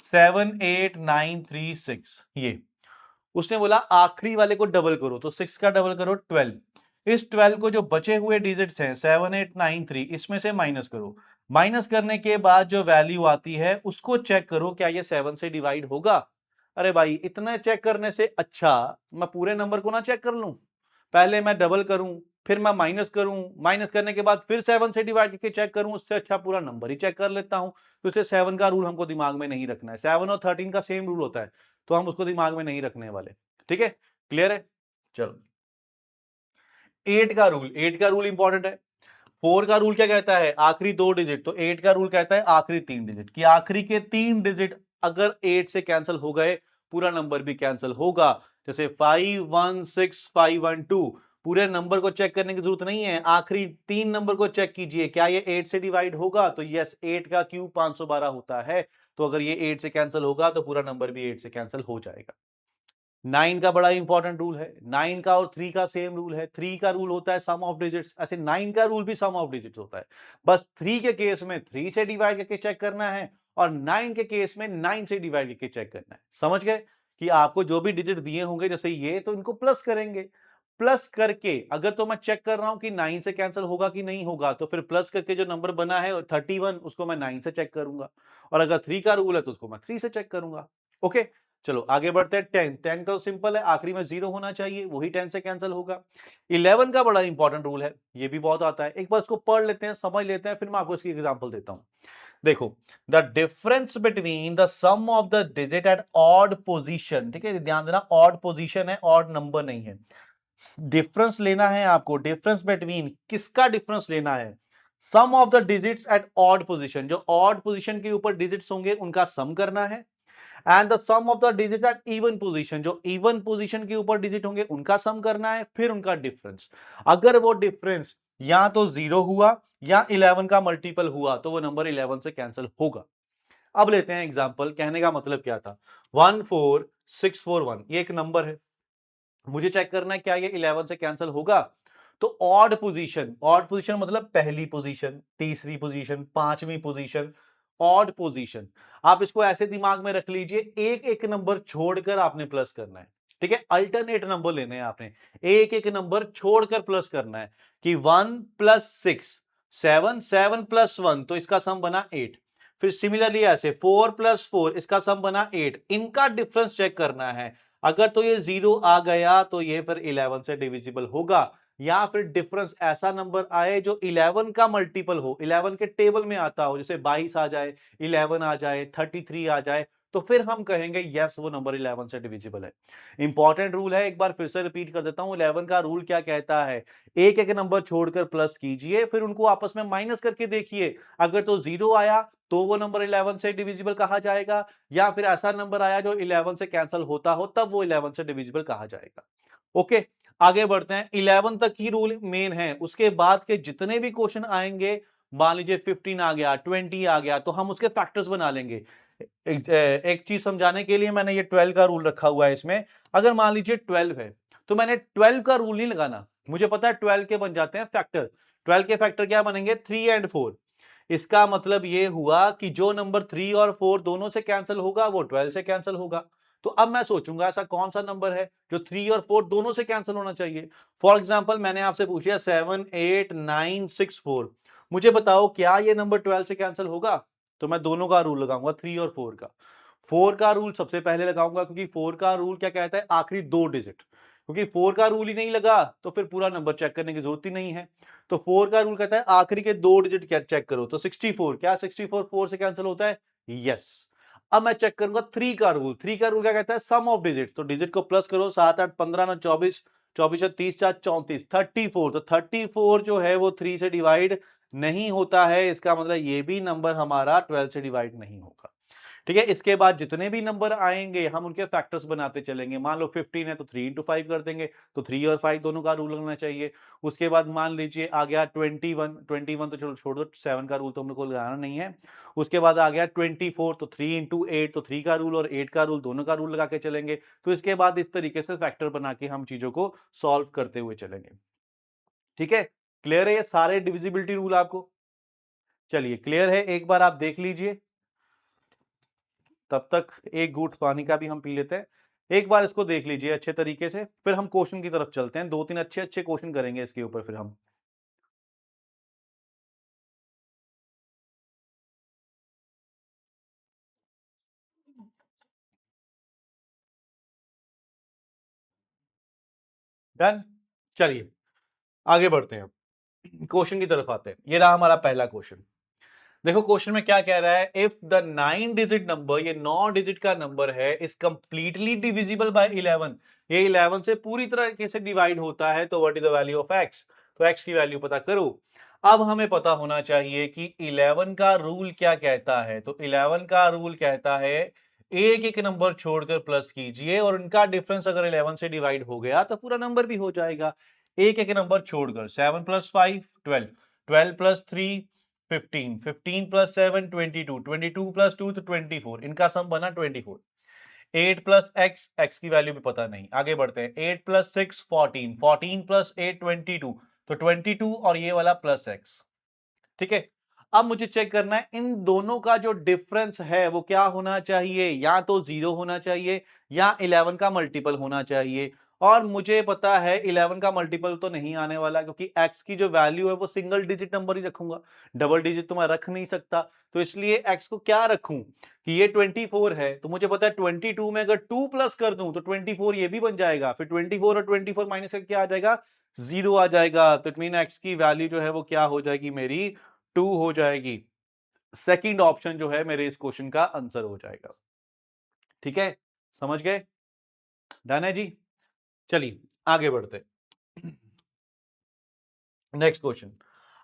Speaker 1: 7 8 9 3 6, ये उसने बोला आखिरी वाले को डबल करो, तो 6 का डबल करो 12। इस 12 को जो बचे हुए डिजिट्स हैं 7 8 9 3, इसमें से माइनस करो। माइनस करने के बाद जो वैल्यू आती है उसको चेक करो क्या ये 7 से डिवाइड होगा। अरे भाई, इतना चेक करने से अच्छा मैं पूरे नंबर को ना चेक कर लूं, पहले मैं डबल करूं, फिर मैं माइनस करूं, माइनस करने के बाद फिर 7 से डिवाइड करके चेक करूं, उससे अच्छा पूरा नंबर ही चेक कर लेता हूं। तो इसे 7 का रूल हमको दिमाग में नहीं रखना है। 7 और 13 का सेम रूल होता है, तो हम उसको दिमाग में नहीं रखने वाले। ठीक है, क्लियर है। चलो, 8 का रूल इंपॉर्टेंट है। 4 का रूल क्या कहता है, आखिरी 2 डिजिट, तो 8 का रूल कहता है आखिरी 3 डिजिट, कि आखिरी के 3 डिजिट अगर 8 से कैंसिल हो गए पूरा नंबर भी कैंसिल होगा। जैसे 5 1 6 5 1 2, पूरे नंबर को चेक करने की जरूरत नहीं है, आखिरी 3 नंबर को चेक कीजिए क्या ये 8 से डिवाइड होगा, तो यस 8 का क्यूब 512 होता है। तो अगर ये 8 से कैंसिल होगा तो पूरा नंबर भी 8 से कैंसिल हो जाएगा। 9 का बड़ा इंपॉर्टेंट रूल है। 9 का और 3 का सेम रूल है। 3 का रूल होता है सम ऑफ डिजिट्स, ऐसे 9 का रूल भी सम ऑफ डिजिट्स होता है। बस 3 के केस में 3 से डिवाइड करके चेक करना है, और 9 के केस में 9 से डिवाइड करके चेक करना है। समझ गए कि आपको जो भी डिजिट दिए होंगे जैसे ये, तो इनको प्लस करेंगे। प्लस करके अगर तो मैं चेक कर रहा हूं कि 9 से कैंसिल होगा कि नहीं होगा, तो फिर प्लस करके जो नंबर बना है 31, उसको मैं 9 से चेक करूंगा। और अगर 3 का रूल है तो उसको मैं 3 से चेक करूंगा। ओके, चलो आगे बढ़ते हैं। 10 तो सिंपल है, आखिरी में 0 होना चाहिए, वही 10 से कैंसिल होगा। 11 का बड़ा इंपॉर्टेंट रूल है, ये भी बहुत आता है। एक बार इसको पढ़ लेते हैं, समझ लेते हैं, फिर मैं आपको इसकी एग्जांपल देता हूं। देखो, the difference between the sum of the digit at odd position, ठीक है, ध्यान देना, ऑड पोजीशन है, ऑड नंबर नहीं है। डिफरेंस लेना है आपको, डिफरेंस बिटवीन, किसका डिफरेंस लेना है, sum of the digits at odd position, जो ऑड पोजीशन के ऊपर डिजिट्स होंगे उनका सम करना है, and the sum of the digit at even position, जो इवन पोजीशन के ऊपर डिजिट होंगे उनका सम करना है, फिर उनका डिफरेंस। अगर वो डिफरेंस या तो 0 हुआ या 11 का मल्टीपल हुआ तो वो नंबर 11 से कैंसिल होगा। अब लेते हैं एग्जांपल, कहने का मतलब क्या था। 14641 ये एक नंबर है, मुझे चेक करना है क्या ये 11 से कैंसिल होगा। तो ऑड पोजीशन मतलब पहली पोजीशन, तीसरी पोजीशन, पांचवी पोजीशन, ऑड पोजीशन। आप इसको ऐसे दिमाग में रख लीजिए, एक एक नंबर छोड़कर आपने प्लस करना है। ठीक है, अल्टरनेट नंबर लेने हैं आपने, एक एक नंबर छोड़कर प्लस करना है। कि 1 + 6 7, 7 + 1 तो इसका सम बना 8। फिर सिमिलरली ऐसे 4 + 4 इसका सम बना 8। इनका डिफरेंस चेक करना है। अगर तो ये 0 आ गया तो ये फिर 11 से डिविजिबल होगा, या फिर डिफरेंस ऐसा नंबर आए जो 11 का मल्टीपल हो, 11 के टेबल में आता हो, जैसे 22 आ जाए, 11 आ जाए, 33 आ जाए, तो फिर हम कहेंगे यस वो नंबर 11 से डिविजिबल है। इंपॉर्टेंट रूल है, एक बार फिर से रिपीट कर देता हूं। 11 का रूल क्या कहता है, एक एक नंबर छोड़कर प्लस कीजिए, फिर उनको आपस में माइनस करके देखिए। अगर तो 0 आया तो वो नंबर 11 से डिविजिबल कहा जाएगा, या फिर ऐसा नंबर आया जो 11 से कैंसिल होता हो तब वो 11 से डिविजिबल कहा जाएगा। ओके, आगे बढ़ते हैं। 11 तक ही रूल मेन है, उसके बाद के जितने भी क्वेश्चन आएंगे, मान लीजिए 15 आ गया, 20 आ गया, तो हम उसके फैक्टर्स बना लेंगे। एक चीज समझाने के लिए मैंने ये 12 का रूल रखा हुआ है इसमें। अगर मान लीजिए 12 है तो मैंने 12 का रूल नहीं लगाना, मुझे पता है 12 के बन जाते हैं फैक्टर। 12 के फैक्टर क्या बनेंगे, 3 और 4। इसका मतलब ये हुआ कि जो नंबर 3 और 4 दोनों से कैंसिल होगा वो 12 से कैंसिल होगा। तो अब मैं सोचूंगा ऐसा कौन सा नंबर है जो 3 और 4 दोनों से कैंसिल होना चाहिए। फॉर एग्जाम्पल मैंने आपसे पूछा 7 8 9 6 4, मुझे बताओ क्या ये नंबर 12 से कैंसिल होगा। तो मैं दोनों का रूल लगाऊंगा, 3 और 4 का। 4 का रूल सबसे पहले लगाऊंगा, क्योंकि 4 का रूल क्या कहता है, आखिरी 2 डिजिट। क्योंकि 4 का रूल ही नहीं लगा तो फिर पूरा नंबर चेक करने की जरूरत ही नहीं है। तो 4 का रूल कहता है आखिरी के 2 डिजिट क्या चेक करो, तो 64, क्या 64 4 से कैंसिल होता है, यस। अब मैं चेक करूंगा 3 का रूल। 3 का रूल क्या कहता है, सम ऑफ डिजिट, तो डिजिट को प्लस करो, 7 8 15 9 24, 24 या 30 4 34, 34, तो 34 जो है वो 3 से डिवाइड नहीं होता है, इसका मतलब ये भी नंबर हमारा 12 से डिवाइड नहीं होगा। ठीक है। इसके बाद जितने भी नंबर आएंगे हम उनके फैक्टर्स बनाते चलेंगे। मान लो 15 है तो 3 इंटू 5 कर देंगे, तो 3 और 5 दोनों का रूल लगना चाहिए। उसके बाद मान लीजिए आ गया 21 तो चलो छोड़ दो, 7 का रूल तो हम लोग को लगाना नहीं है। उसके बाद आ गया 24, तो 3 इंटू 8, तो 3 का रूल और 8 का रूल, दोनों का रूल लगा के चलेंगे। तो इसके बाद इस तरीके से फैक्टर बना के हम चीजों को सॉल्व करते हुए चलेंगे। ठीक है, क्लियर है ये सारे डिविजिबिलिटी रूल आपको? चलिए क्लियर है, एक बार आप देख लीजिए। तब तक एक घूंट पानी का भी हम पी लेते हैं। एक बार इसको देख लीजिए अच्छे तरीके से, फिर हम क्वेश्चन की तरफ चलते हैं। 2-3 अच्छे-अच्छे क्वेश्चन करेंगे इसके ऊपर फिर हम। डन? चलिए आगे बढ़ते हैं। क्वेश्चन की तरफ आते हैं। ये रहा हमारा पहला क्वेश्चन। देखो क्वेश्चन में क्या कह रहा है, इफ द 9 डिजिट नंबर, ये 9 डिजिट का नंबर है, इज कंप्लीटली डिविजिबल बाय 11, ये 11 से पूरी तरीके से डिवाइड होता है, तो what is the value of x? तो एक्स की वैल्यू पता करो। अब हमें पता होना चाहिए कि 11 का रूल क्या कहता है। तो 11 का रूल कहता है एक एक नंबर छोड़कर प्लस कीजिए, और इनका डिफरेंस अगर 11 से डिवाइड हो गया तो पूरा नंबर भी हो जाएगा। एक एक नंबर छोड़कर 7 प्लस 5 12, 12 प्लस 3 15, 15 प्लस 7 22, 22 प्लस 2 तो 24, इनका सम बना 24। 8 प्लस एक्स, एक्स की वैल्यू भी पता नहीं, आगे बढ़ते हैं। 8 प्लस 6 14, 14 प्लस 8 22, तो 22 और ये वाला प्लस एक्स। ठीक है, अब मुझे चेक करना है इन दोनों का जो डिफरेंस है वो क्या होना चाहिए, या तो 0 होना चाहिए या 11 का मल्टीपल होना चाहिए। और मुझे पता है 11 का मल्टीपल तो नहीं आने वाला, क्योंकि x की जो वैल्यू है वो सिंगल डिजिट नंबर ही रखूंगा, डबल डिजिट तो मैं रख नहीं सकता। तो इसलिए x को क्या रखूं कि ये 24 है, तो मुझे पता है 22 में अगर 2 प्लस कर दूं तो 24 ये भी बन जाएगा। फिर 24 और 24 माइनस करके क्या आ जाएगा, 0 आ जाएगा। तो इट मीन x की वैल्यू जो है वो क्या हो जाएगी मेरी, 2 हो जाएगी। सेकंड ऑप्शन जो है मेरे इस क्वेश्चन का आंसर हो जाएगा। ठीक है, समझ गए? डन है जी। चलिए आगे बढ़ते। नेक्स्ट क्वेश्चन,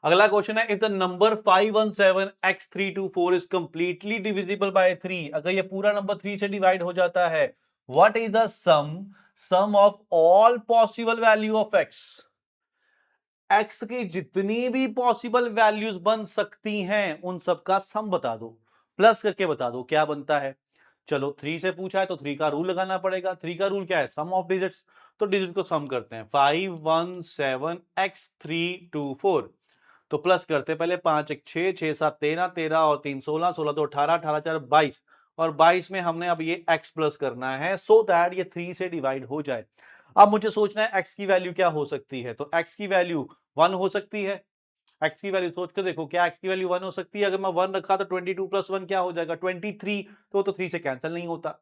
Speaker 1: अगला क्वेश्चन है, if the number 517x324 is completely divisible by 3, अगर ये पूरा नंबर 3 से डिवाइड हो जाता है, what is the sum of all possible value of x? X की जितनी भी पॉसिबल वैल्यूज बन सकती हैं उन सब का सम बता दो, प्लस करके बता दो क्या बनता है। चलो 3 से पूछा है तो 3 का रूल लगाना पड़ेगा। 3 का रूल क्या है, सम ऑफ डिजिट्स। तो डिजिट को सम करते हैं, 517x324, तो प्लस करते पहले 5 1 6, 6 7 13, 13 और 3 16, 16 तो 18, 18 4 22, और 22 में हमने अब ये x प्लस करना है सो दैट ये 3 से डिवाइड हो जाए। अब मुझे सोचना है x की वैल्यू क्या हो सकती है, तो x की वैल्यू 1 हो सकती है। x की वैल्यू सोच के देखो, क्या x की वैल्यू 1 हो सकती है? अगर मैं 1 रखा तो 22 प्लस 1 क्या हो जाएगा, 23, तो 3 से कैंसिल नहीं होता।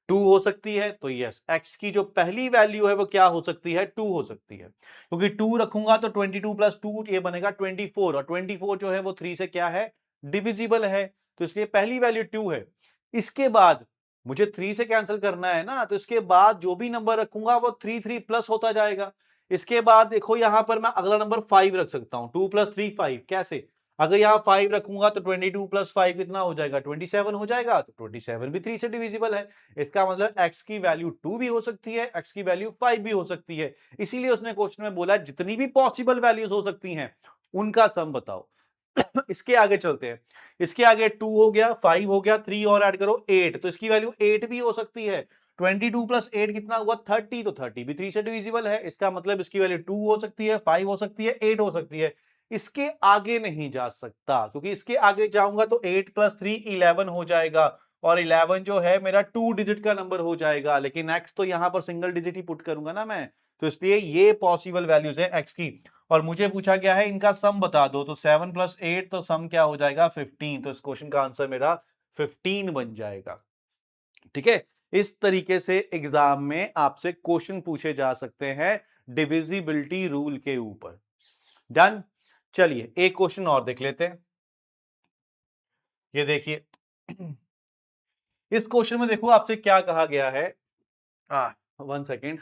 Speaker 1: 2 हो सकती है, तो यस x की जो पहली वैल्यू है वो क्या हो सकती है, 2 हो सकती है, क्योंकि 2 रखूंगा तो 22 प्लस 2 ये बनेगा 24, और 24 जो है वो 3 से क्या है, डिविजिबल है, तो इसलिए पहली वैल्यू 2 है। इसके बाद मुझे 3 से कैंसिल करना है ना, तो इसके बाद जो भी नंबर रखूंगा वो 3 प्लस होता जाएगा। इसके बाद देखो यहां पर मैं अगला नंबर 5 रख सकता हूं, 2 प्लस 3 5, कैसे? अगर यहां 5 रखूंगा तो 22 प्लस 5 कितना हो जाएगा, 27 हो जाएगा, तो 27 भी 3 से डिविजिबल है। इसका मतलब x की वैल्यू 2 भी हो सकती है, x की वैल्यू 5 भी हो सकती है। इसीलिए उसने क्वेश्चन में बोला जितनी भी पॉसिबल वैल्यूज हो सकती हैं उनका सम बताओ। इसके आगे चलते हैं, इसके आगे 2 हो गया, 5 हो गया, 3 और ऐड करो 8, तो इसकी वैल्यू 8 भी हो सकती है। 22 प्लस 8 कितना हुआ, 30, तो 30 भी 3 से डिविजिबल है। इसका मतलब इसकी वैल्यू 2 हो सकती है, 5 हो सकती है, 8 हो सकती है। इसके आगे नहीं जा सकता, क्योंकि इसके आगे जाऊंगा तो 8 प्लस 3 11 हो जाएगा, और 11 जो है मेरा 2 डिजिट का नंबर हो जाएगा, लेकिन x तो यहां पर सिंगल डिजिट ही पुट करूंगा ना मैं, तो इसलिए ये पॉसिबल वैल्यूज है x की। और मुझे पूछा गया है इनका सम बता दो, तो 7 प्लस 8 तो सम क्या हो जाएगा, 15, तो इस क्वेश्चन का आंसर मेरा 15 बन जाएगा। ठीक है, इस तरीके से एग्जाम में आपसे क्वेश्चन पूछे जा सकते हैं डिविजिबिलिटी रूल के ऊपर। डन? चलिए एक क्वेश्चन और देख लेते हैं। ये देखिए, इस क्वेश्चन में देखो आपसे क्या कहा गया है। 1 सेकेंड,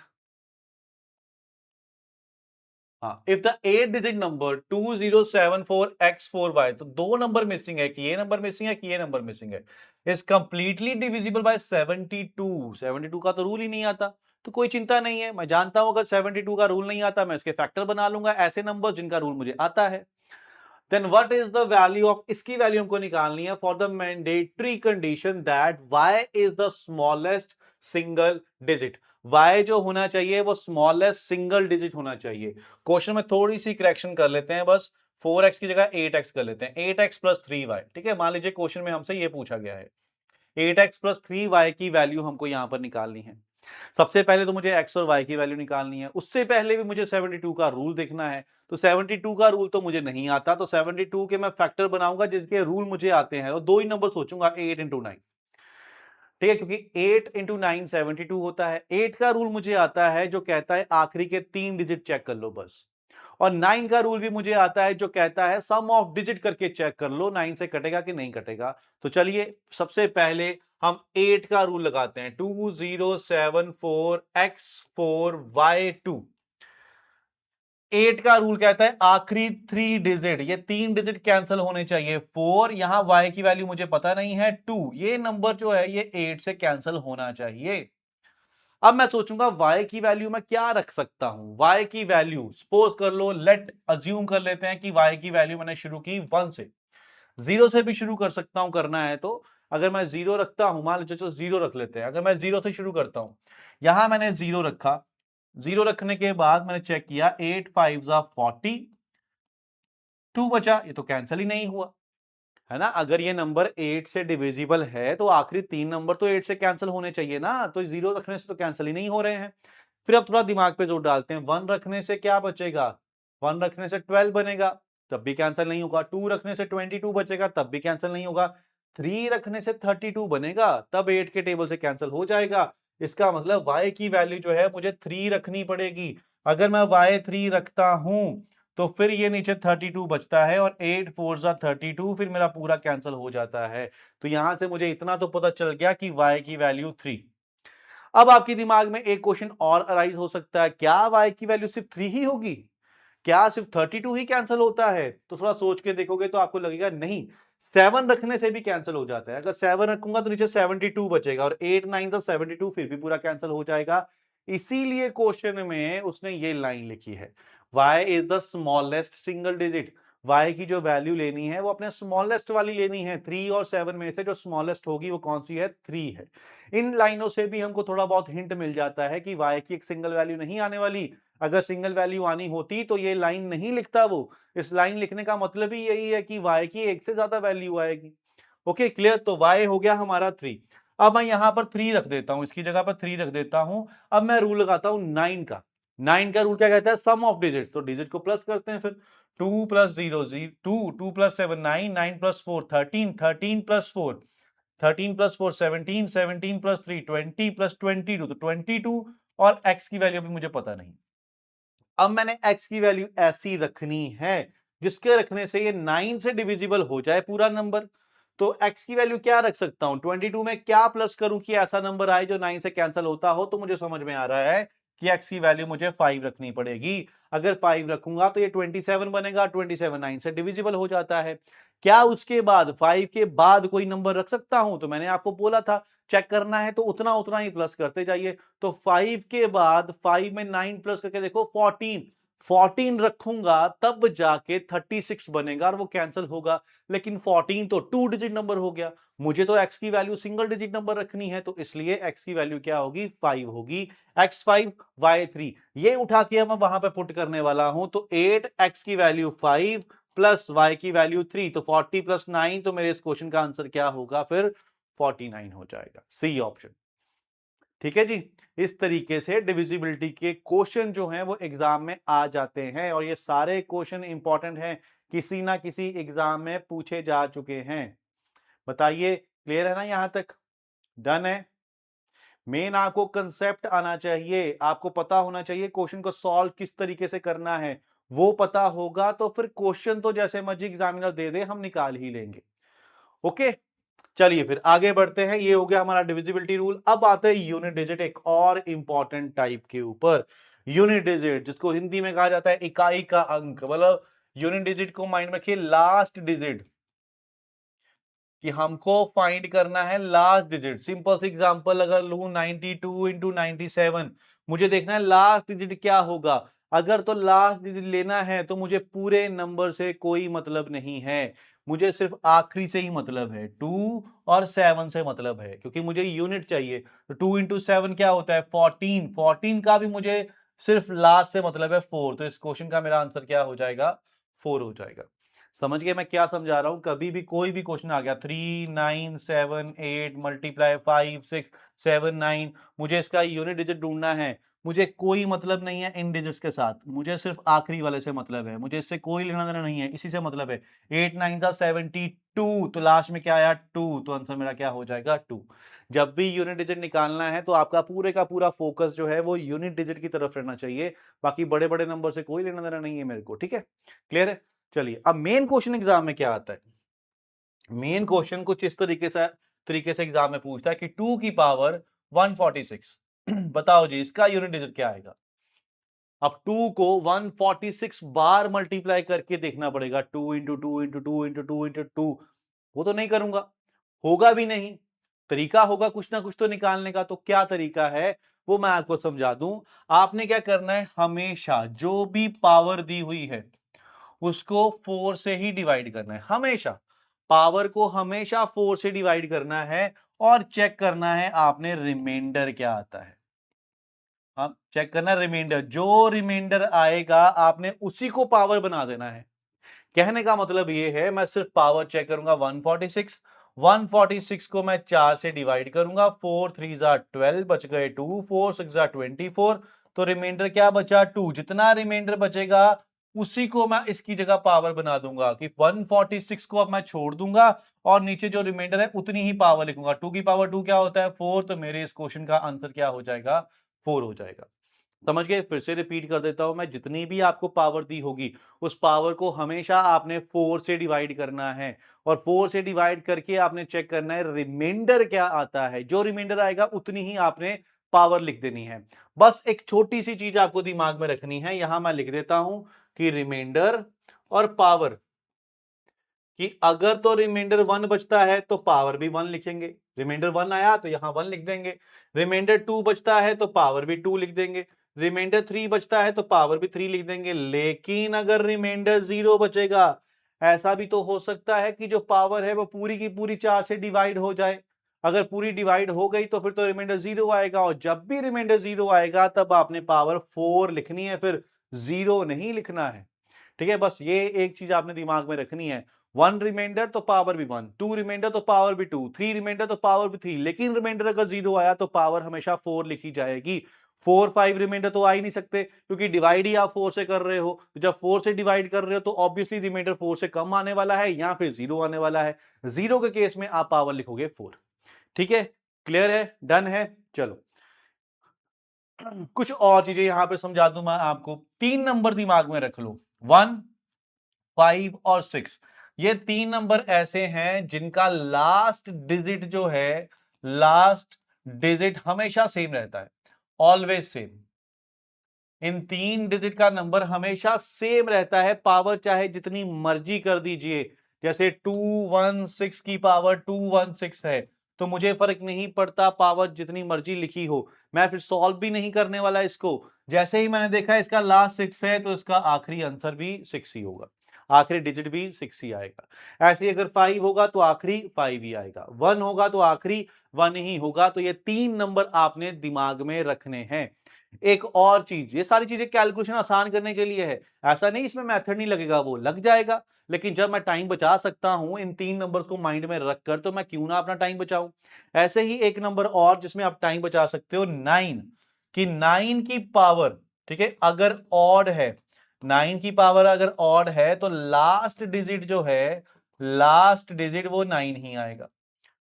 Speaker 1: हाँ, if the 8 digit number 2074x4y, तो दो नंबर मिसिंग है कि ये नंबर मिसिंग है कि ये नंबर मिसिंग है, इज कंप्लीटली डिविजिबल बाय 72। 72 का तो रूल ही नहीं आता, तो कोई चिंता नहीं है, मैं जानता हूं अगर 72 का रूल नहीं आता मैं इसके फैक्टर बना लूंगा ऐसे नंबर जिनका रूल मुझे आता है। Then what is the value of, इसकी वैल्यू हमको निकालनी है for the mandatory condition that y is the smallest single digit. y जो होना चाहिए वो स्मॉलेस्ट सिंगल डिजिट होना चाहिए। क्वेश्चन में थोड़ी सी करेक्शन कर लेते हैं, बस 4x की जगह 8x कर लेते हैं, 8x प्लस 3y। ठीक है, मान लीजिए क्वेश्चन में हमसे ये पूछा गया है 8x प्लस 3y की वैल्यू हमको यहां पर निकालनी है। सबसे पहले तो मुझे x और y की वैल्यू निकालनी है, उससे पहले भी मुझे 72 का रूल देखना है। तो 72 का रूल तो मुझे नहीं आता, तो 72 के मैं फैक्टर बनाऊंगा जिसके रूल मुझे आते हैं, और दो ही नंबर सोचूंगा, 8 इंटू 9। ठीक है, क्योंकि 8 इंटू 9 72 होता है। 8 का रूल मुझे आता है जो कहता है आखिरी के 3 डिजिट चेक कर लो बस, और 9 का रूल भी मुझे आता है जो कहता है सम ऑफ डिजिट करके चेक कर लो 9 से कटेगा कि नहीं कटेगा। तो चलिए सबसे पहले हम 8 का रूल लगाते हैं, 2074x4y2। 8 का रूल कहता है आखिरी 3 डिजिट, ये 3 डिजिट कैंसिल होने चाहिए, 4, यहां y की वैल्यू मुझे पता नहीं है 2, ये नंबर जो है ये 8 से कैंसिल होना चाहिए। अब मैं सोचूंगा y की वैल्यू मैं क्या रख सकता हूं, y की वैल्यू सपोज कर लो, लेट अज्यूम कर लेते हैं कि y की वैल्यू मैंने शुरू की 1 से, 0 से भी शुरू कर सकता हूं करना है तो। अगर मैं 0 रखता हूं, मान लीजिए चलो 0 रख लेते हैं, अगर मैं 0 से शुरू करता हूं, यहां मैंने 0 रखा, 0 रखने के बाद मैंने चेक किया 8 5 40, 2 बचा, ये तो कैंसिल ही नहीं हुआ, है ना। अगर ये नंबर 8 से डिविजिबल है तो आखिरी 3 नंबर तो 8 से कैंसिल होने चाहिए ना, तो 0 रखने से तो कैंसिल ही नहीं हो रहे हैं। फिर अब थोड़ा दिमाग पे जोर डालते हैं, 1 रखने से क्या बचेगा, 1 रखने से 12 बनेगा, तब भी कैंसिल नहीं होगा। 2 रखने से 22 बचेगा, तब भी कैंसिल नहीं होगा। 3 रखने से 32 बनेगा, तब 8 के टेबल से कैंसिल हो जाएगा। इसका मतलब y की वैल्यू जो है मुझे 3 रखनी पड़ेगी। अगर मैं y3 रखता हूं तो फिर ये नीचे 32 बचता है, और 8 4 32, फिर मेरा पूरा कैंसिल हो जाता है। तो यहां से मुझे इतना तो पता चल गया कि y की वैल्यू 3। अब आपके दिमाग में एक क्वेश्चन और अराइज हो सकता है, क्या y की वैल्यू सिर्फ 3 ही होगी, क्या सिर्फ 32 ही कैंसिल होता है? तो थोड़ा सोच के देखोगे तो आपको लगेगा नहीं, 7 रखने से भी कैंसिल हो जाता है। अगर 7 रखूंगा तो नीचे 72 बचेगा, और 8 9 72, फिर भी पूरा कैंसिल हो जाएगा। इसीलिए क्वेश्चन में उसने ये लाइन लिखी है, y is the smallest single digit. y की जो वैल्यू लेनी है वो अपने स्मॉलेस्ट वाली लेनी है, 3 और 7 में से जो स्मॉलेस्ट होगी वो कौन सी है, 3 है। इन लाइनों से भी हमको थोड़ा बहुत हिंट मिल जाता है कि y की एक सिंगल वैल्यू नहीं आने वाली। अगर सिंगल वैल्यू आनी होती तो ये लाइन नहीं लिखता वो। इस लाइन लिखने का मतलब ही यही है कि y की एक से ज्यादा वैल्यू आएगी। ओके क्लियर, तो y हो गया हमारा 3। अब मैं यहां पर 3 रख देता हूं, इसकी जगह पर 3 रख देता हूं। अब मैं रूल लगाता हूं 9 का। 9 का रूल क्या कहता है, सम ऑफ डिजिट, तो डिजिट को प्लस करते हैं फिर। 2 plus 0 2, 2 plus 7 9, 9 plus 4 13, 13 plus 4 13 plus 4 17, 17 plus 3 20 plus 22, तो 22, और x की वैल्यू भी मुझे पता नहीं। अब मैंने x की वैल्यू ऐसी रखनी है जिसके रखने से ये 9 से डिविजिबल हो जाए पूरा नंबर। तो x की वैल्यू क्या रख सकता हूं, 22 में क्या प्लस करूं कि ऐसा नंबर आए जो 9 से कैंसिल होता हो, तो मुझे समझ में आ रहा है कि x की वैल्यू मुझे 5 रखनी पड़ेगी। अगर 5 रखूंगा तो ये 27 बनेगा, 27 9 से डिविजिबल हो जाता है। क्या उसके बाद 5 के बाद कोई नंबर रख सकता हूं, तो मैंने आपको बोला था चेक करना है तो उतना उतना ही प्लस करते जाइए। तो 5 के बाद 5 में 9 प्लस करके देखो 14, 14 रखूंगा तब जाके 36 बनेगा और वो कैंसिल होगा। लेकिन 14 तो 2 डिजिट नंबर हो गया, मुझे तो x की वैल्यू सिंगल डिजिट नंबर रखनी है, तो इसलिए x की वैल्यू क्या होगी, 5 होगी। x5 y3 ये उठा के मैं वहां पे पुट करने वाला हूं, तो 8 x की वैल्यू 5 प्लस y की वैल्यू 3, तो 40 प्लस 9, तो मेरे इस क्वेश्चन का आंसर क्या होगा फिर, 49 हो जाएगा, सी ऑप्शन। ठीक है जी, इस तरीके से डिविजिबिलिटी के क्वेश्चन जो हैं वो एग्जाम में आ जाते हैं, और ये सारे क्वेश्चन इंपॉर्टेंट हैं, किसी ना किसी एग्जाम में पूछे जा चुके हैं। बताइए क्लियर है ना, यहां तक डन है। मेन आपको कंसेप्ट आना चाहिए, आपको पता होना चाहिए क्वेश्चन को सॉल्व किस तरीके से करना है। वो पता होगा तो फिर क्वेश्चन तो जैसे मर्जी एग्जामिनर दे दे हम निकाल ही लेंगे। ओके, चलिए फिर आगे बढ़ते हैं, ये हो गया हमारा डिविजिबिलिटी रूल। अब आते हैं यूनिट डिजिट, एक और इंपॉर्टेंट टाइप के ऊपर। यूनिट डिजिट जिसको हिंदी में कहा जाता है इकाई का अंक, मतलब यूनिट डिजिट को माइंड में रखिए, लास्ट डिजिट, कि हमको फाइंड करना है लास्ट डिजिट। सिंपल सी एग्जांपल अगर लूं 92 इंटू 97, मुझे देखना है लास्ट डिजिट क्या होगा। अगर तो लास्ट डिजिट लेना है तो मुझे पूरे नंबर से कोई मतलब नहीं है, मुझे सिर्फ आखिरी से ही मतलब है, 2 और 7 से मतलब है, क्योंकि मुझे यूनिट चाहिए। तो 2 इंटू 7 क्या होता है 14, 14 का भी मुझे सिर्फ लास्ट से मतलब है 4, तो इस क्वेश्चन का मेरा आंसर क्या हो जाएगा 4 हो जाएगा। समझ गए मैं क्या समझा रहा हूं? कभी भी कोई भी क्वेश्चन आ गया 3 9 7 8 मल्टीप्लाई 5 6 7 9, मुझे इसका यूनिट डिजिट ढूंढना है, मुझे कोई मतलब नहीं है इन डिजिट्स के साथ, मुझे सिर्फ आखिरी वाले से मतलब है, मुझे इससे कोई लेना देना नहीं है, इसी से मतलब है। 8 9 था 72, तो लास्ट में क्या आया 2, तो आंसर मेरा क्या हो जाएगा 2। जब भी यूनिट डिजिट निकालना है तो आपका पूरे का पूरा फोकस जो है वो यूनिट डिजिट की तरफ रहना चाहिए, बाकी बड़े बड़े नंबर से कोई लेना देना नहीं है मेरे को, ठीक है? क्लियर है? चलिए अब मेन क्वेश्चन एग्जाम में क्या आता है। मेन क्वेश्चन कुछ इस तरीके से एग्जाम में पूछता है कि 2 की पावर 146 बताओ जी इसका यूनिट डिजिट क्या आएगा। अब 2 को 146 बार मल्टीप्लाई करके देखना पड़ेगा, 2 इंटू 2 इंटू 2 इंटू 2 इंटू 2, वो तो नहीं करूंगा, होगा भी नहीं। तरीका होगा कुछ ना कुछ तो निकालने का, तो क्या तरीका है वो मैं आपको समझा दूं। आपने क्या करना है, हमेशा जो भी पावर दी हुई है उसको 4 से ही डिवाइड करना है, हमेशा पावर को हमेशा 4 से डिवाइड करना है, और चेक करना है आपने रिमाइंडर क्या आता है। हाँ, चेक करना रिमाइंडर, जो रिमाइंडर आएगा आपने उसी को पावर बना देना है। कहने का मतलब ये है मैं सिर्फ पावर चेक करूंगा 146, 146 को मैं 4 से डिवाइड करूंगा, 4 3 जा 12, बच गए 2, 4 6 जा 24, तो रिमाइंडर क्या बचा 2। जितना रिमाइंडर बचेगा उसी को मैं इसकी जगह पावर बना दूंगा, कि 146 को अब मैं छोड़ दूंगा और नीचे जो रिमाइंडर है उतनी ही पावर लिखूंगा। 2 की पावर 2 क्या होता है 4, तो मेरे इस क्वेश्चन का आंसर क्या हो जाएगा 4 हो जाएगा। समझ गए? फिर से रिपीट कर देता हूं मैं, जितनी भी आपको पावर दी होगी उस पावर को हमेशा आपने 4 से डिवाइड करना है, और 4 से डिवाइड करके आपने चेक करना है रिमाइंडर क्या आता है, जो रिमाइंडर आएगा उतनी ही आपने पावर लिख देनी है। बस एक छोटी सी चीज आपको दिमाग में रखनी है, यहां मैं लिख देता हूं कि रिमाइंडर और पावर, कि अगर तो रिमाइंडर 1 बचता है तो पावर भी 1 लिखेंगे, रिमाइंडर 1 आया तो यहां 1 लिख देंगे। रिमाइंडर 2 बचता है तो पावर भी 2 लिख देंगे। रिमाइंडर 3 बचता है तो पावर भी 3 लिख देंगे। लेकिन अगर रिमाइंडर 0 बचेगा, ऐसा भी तो हो सकता है कि जो पावर है वो पूरी की पूरी 4 से डिवाइड हो जाए। अगर पूरी डिवाइड हो गई तो फिर तो रिमाइंडर 0 आएगा, और जब भी रिमाइंडर 0 आएगा तब आपने पावर 4 लिखनी है, फिर 0 नहीं लिखना है। ठीक है, बस ये एक चीज आपने दिमाग में रखनी है। 1 रिमाइंडर तो पावर भी 1, 2 रिमाइंडर तो पावर भी 2, 3 रिमाइंडर तो पावर भी 3, लेकिन रिमाइंडर अगर 0 आया तो पावर हमेशा 4 लिखी जाएगी। 4 5 रिमाइंडर तो आ ही नहीं सकते, क्योंकि डिवाइड ही आप 4 से कर रहे हो। तो जब 4 से डिवाइड कर रहे हो तो ऑब्वियसली रिमाइंडर 4 से कम आने वाला है या फिर 0 आने वाला है। 0 के केस में आप पावर लिखोगे 4। ठीक है, क्लियर है, डन है। चलो कुछ और चीजें यहां पे समझा दूं मैं आपको। 3 नंबर दिमाग में रख लो, 1 5 और 6। ये 3 नंबर ऐसे हैं जिनका लास्ट डिजिट जो है, लास्ट डिजिट हमेशा सेम रहता है, ऑलवेज सेम। इन 3 डिजिट का नंबर हमेशा सेम रहता है, पावर चाहे जितनी मर्जी कर दीजिए। जैसे 216 की पावर 216 है, तो मुझे फर्क नहीं पड़ता पावर जितनी मर्जी लिखी हो, मैं फिर सॉल्व भी नहीं करने वाला इसको। जैसे ही मैंने देखा इसका लास्ट 6 है तो इसका आखिरी आंसर भी 6 ही होगा, आखिरी डिजिट भी 6 ही आएगा। ऐसे ही अगर 5 होगा तो आखिरी 5 ही आएगा, 1 होगा तो आखिरी 1 ही होगा। तो ये 3 नंबर आपने दिमाग में रखने हैं। एक और चीज, ये सारी चीजें कैलकुलेशन आसान करने के लिए है, ऐसा नहीं इसमें मेथड नहीं लगेगा, वो लग जाएगा। लेकिन जब मैं टाइम बचा सकता हूं इन 3 नंबर्स को माइंड में रखकर, तो मैं क्यों ना अपना टाइम बचाऊं। ऐसे ही एक नंबर और जिसमें आप टाइम बचा सकते हो, 9, कि 9 की पावर, ठीक है, अगर ऑड है, 9 की पावर अगर ऑड है तो लास्ट डिजिट जो है, लास्ट डिजिट वो 9 ही आएगा।